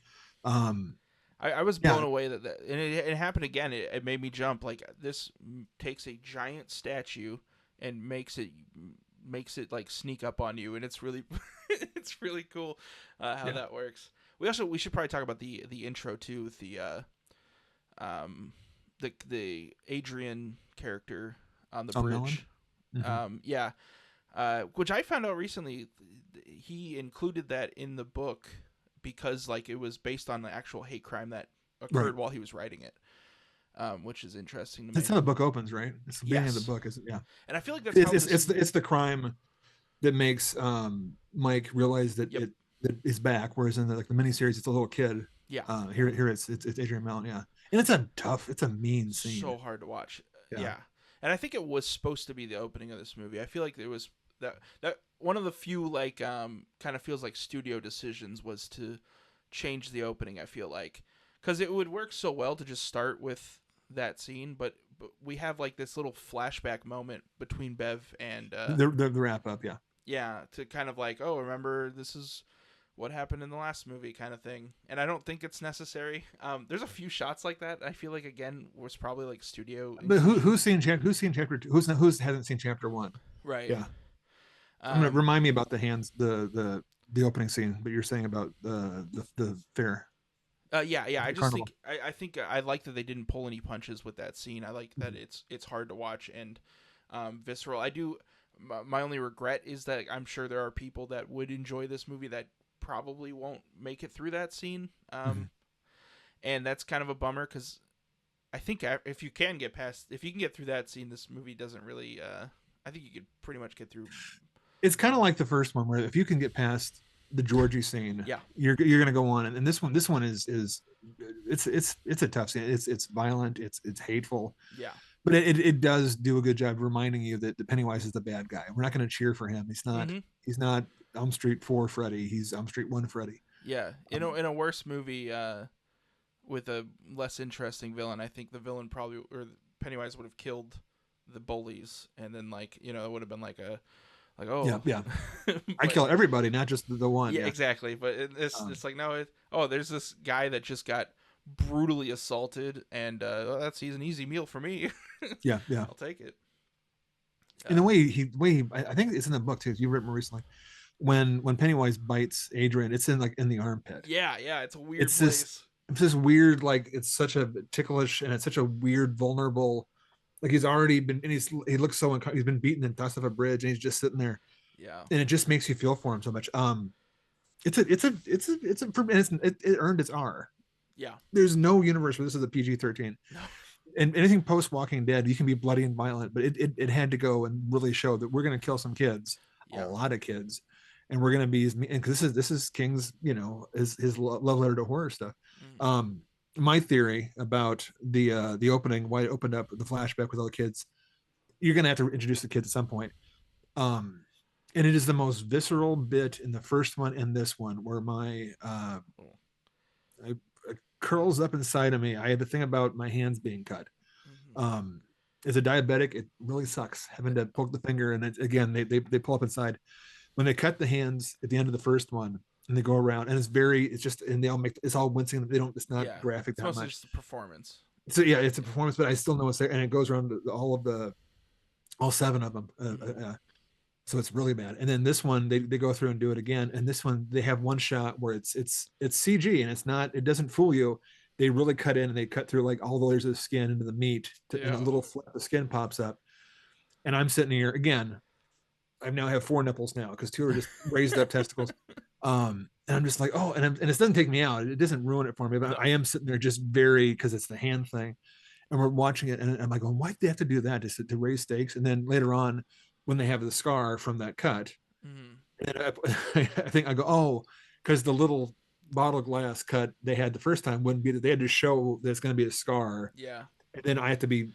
I was Yeah, blown away that and it happened again. It made me jump. Like this takes a giant statue and makes it like sneak up on you, and it's really it's really cool how that works. We should probably talk about the intro too with the Adrian character on the bridge. Yeah, which I found out recently. He included that in the book because like it was based on the actual hate crime that occurred while he was writing it, which is interesting to me. That's how the book opens, right? It's the beginning of the book, yeah. And I feel like that's it's the crime that makes Mike realize that that is back, whereas in the miniseries it's a little kid. Yeah. Here it's Adrian Mellon, yeah, and it's a mean scene. So hard to watch. Yeah. And I think it was supposed to be the opening of this movie. I feel like it was that one of the few like kind of feels like studio decisions was to change the opening. I feel like because it would work so well to just start with that scene, but we have like this little flashback moment between Bev and the wrap up, yeah, to kind of like, oh, remember this is what happened in the last movie kind of thing. And I don't think it's necessary. There's a few shots like that. I feel like again was probably like studio. But who's seen chapter 2? Who hasn't seen chapter 1? Right. Yeah. I'm gonna remind me about the hands, the opening scene, but you're saying about the fair. Yeah. I just think I think I like that they didn't pull any punches with that scene. I like that it's hard to watch and visceral. I do. My only regret is that I'm sure there are people that would enjoy this movie that probably won't make it through that scene, and that's kind of a bummer because I think if you can get through that scene, this movie doesn't really. I think you could pretty much get through. It's kind of like the first one, where if you can get past the Georgie scene, you're gonna go on. And this one is it's a tough scene. It's violent. It's hateful. Yeah. But it does do a good job reminding you that Pennywise is the bad guy. We're not going to cheer for him. He's not. He's not Elm Street 4 Freddy. He's Elm Street 1 Freddy. Yeah. In a worse movie with a less interesting villain, I think the villain probably or Pennywise would have killed the bullies, and then it would have been like oh yeah. I kill everybody, not just the one. Yeah, exactly. But it's like no. There's this guy that just got brutally assaulted, and he's an easy meal for me. yeah I'll take it. And the way I think it's in the book too. You've written recently when Pennywise bites Adrian, it's in the armpit. Yeah, it's a weird place. It's this weird, like it's such a ticklish, and it's such a weird, vulnerable. Like he's already been, and he looks so he's been beaten and tossed off a bridge, and he's just sitting there. Yeah, and it just makes you feel for him so much. It earned its R. Yeah, there's no universe where this is a PG-13. No. And anything post Walking Dead, you can be bloody and violent, but it had to go and really show that we're going to kill some kids, a lot of kids, and we're going to be because this is King's, his love letter to horror stuff. Mm-hmm. My theory about the opening, why it opened up the flashback with all the kids, you're going to have to introduce the kids at some point. And it is the most visceral bit in the first one and this one where my curls up inside of me. I have a thing about my hands being cut. Mm-hmm. As a diabetic, it really sucks having to poke the finger, and again they pull up inside. When they cut the hands at the end of the first one, and they go around, and and they all it's all wincing. It's not graphic that much. It's just a performance. So yeah, it's a performance, but I still know it's there, and it goes around all 7 of them. So it's really bad. And then this one, they go through and do it again. And this one, they have one shot where it's CG, and it doesn't fool you. They really cut in, and they cut through like all the layers of skin into the meat, and a little flap of skin pops up. And I'm sitting here again. I now have 4 nipples now because 2 are just raised up testicles. And I'm just like, oh, and it doesn't take me out. It doesn't ruin it for me, but I am sitting there just because it's the hand thing. And we're watching it, and I'm like, oh, why'd they have to do that to raise stakes? And then later on, when they have the scar from that cut, and I think I go, oh, because the little bottle glass cut they had the first time wouldn't be that they had to show that it's going to be a scar. Yeah. And then I have to be,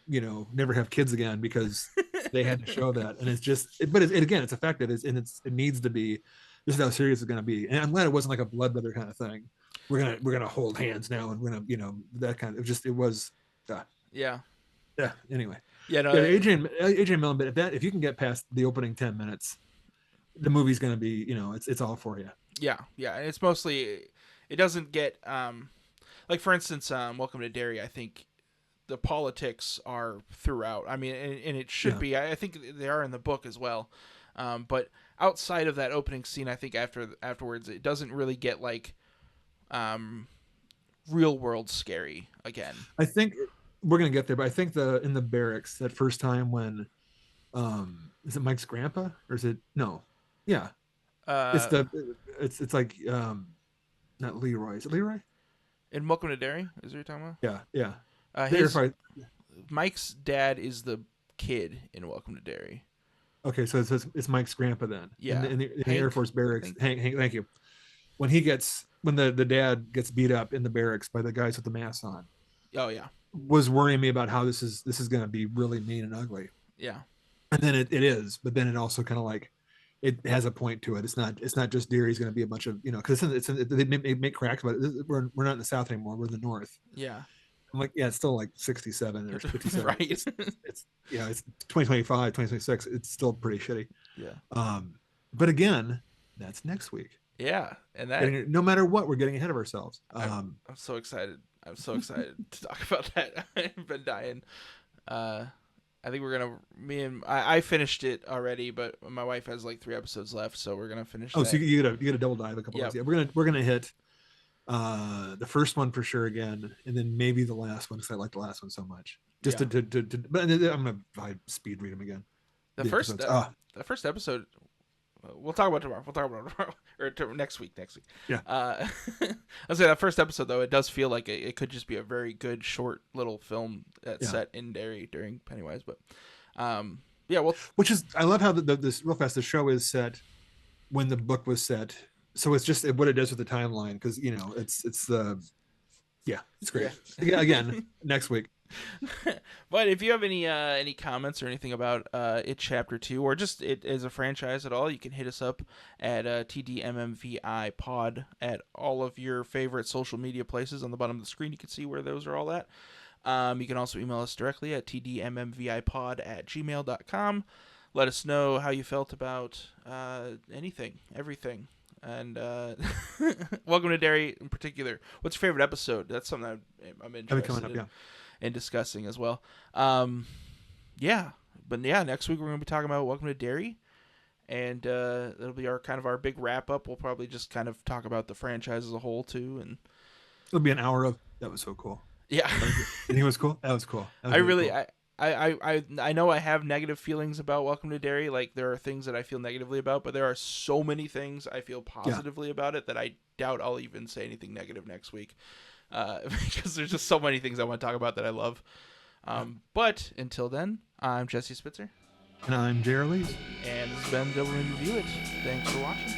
never have kids again because they had to show that. And it's just, but again, it's effective. It needs to be. This is how serious it's going to be. And I'm glad it wasn't like a blood brother kind of thing. We're gonna hold hands now, and we're gonna, that kind of. It was. Yeah. Yeah. Anyway. Yeah. No. Adrian Millen, but if you can get past the opening 10 minutes, the movie's gonna be, it's all for you. Yeah. Yeah. And it's mostly, it doesn't get like for instance, Welcome to Derry. I think the politics are throughout. I mean, and it should be. I think they are in the book as well. But outside of that opening scene, I think afterwards, it doesn't really get like real world scary again. I think we're gonna get there, but I think in the barracks that first time when is it Mike's grandpa or is it no? Yeah. It's like not Leroy. Is it Leroy? In Welcome to Derry, is what you're talking about? Yeah. Mike's dad is the kid in Welcome to Derry. Okay, so it's Mike's grandpa then. Yeah. In the Air Force barracks. Hank, thank you. When the dad gets beat up in the barracks by the guys with the masks on. Oh yeah. Was worrying me about how this is going to be really mean and ugly. Yeah. And then it is, but then it also kind of like it has a point to it. It's not just Derry's going to be a bunch of, because they make cracks about it. We're not in the South anymore. We're in the North. Yeah. I'm like, yeah, it's still like 67 or 57. Right. It's 2025, 2026. It's still pretty shitty. Yeah. But again, that's next week. Yeah. And that no matter what, we're getting ahead of ourselves. I'm so excited. I'm so excited to talk about that. I've been dying. I think I finished it already, but my wife has like 3 episodes left, so we're gonna finish. Oh, that. So you get a double dive a couple. Yep. Yeah, we're gonna hit the first one for sure again, and then maybe the last one because I like the last one so much. Just to but I'm gonna speed read them again. The first episode. We'll talk about tomorrow. Or next week. Yeah. I'll say that first episode though, it does feel like it could just be a very good short little film that's set in Derry during Pennywise. But yeah, well, which is I love how this real fast. The show is set when the book was set, so it's just what it does with the timeline because it's great. Yeah. Again, next week. But if you have any comments or anything about it chapter 2 or just it as a franchise at all, you can hit us up at TDMMVI pod at all of your favorite social media places. On the bottom of the screen you can see where those are all at. You can also email us directly at tdmmvipod@gmail.com. Let us know how you felt about anything, everything. And Welcome to Derry in particular. What's your favorite episode? That's something I'm interested in. And discussing as well. Next week we're going to be talking about Welcome to Derry, and it'll be our big wrap up. We'll probably just kind of talk about the franchise as a whole too, and it'll be an hour of that was so cool. Yeah, and he was cool. That was cool. That was cool. I know I have negative feelings about Welcome to Derry. Like there are things that I feel negatively about, but there are so many things I feel positively about it that I doubt I'll even say anything negative next week. Because there's just so many things I want to talk about that I love. But until then, I'm Jesse Spitzer. And I'm Jerry Lees. And this has been WMView It. Thanks for watching.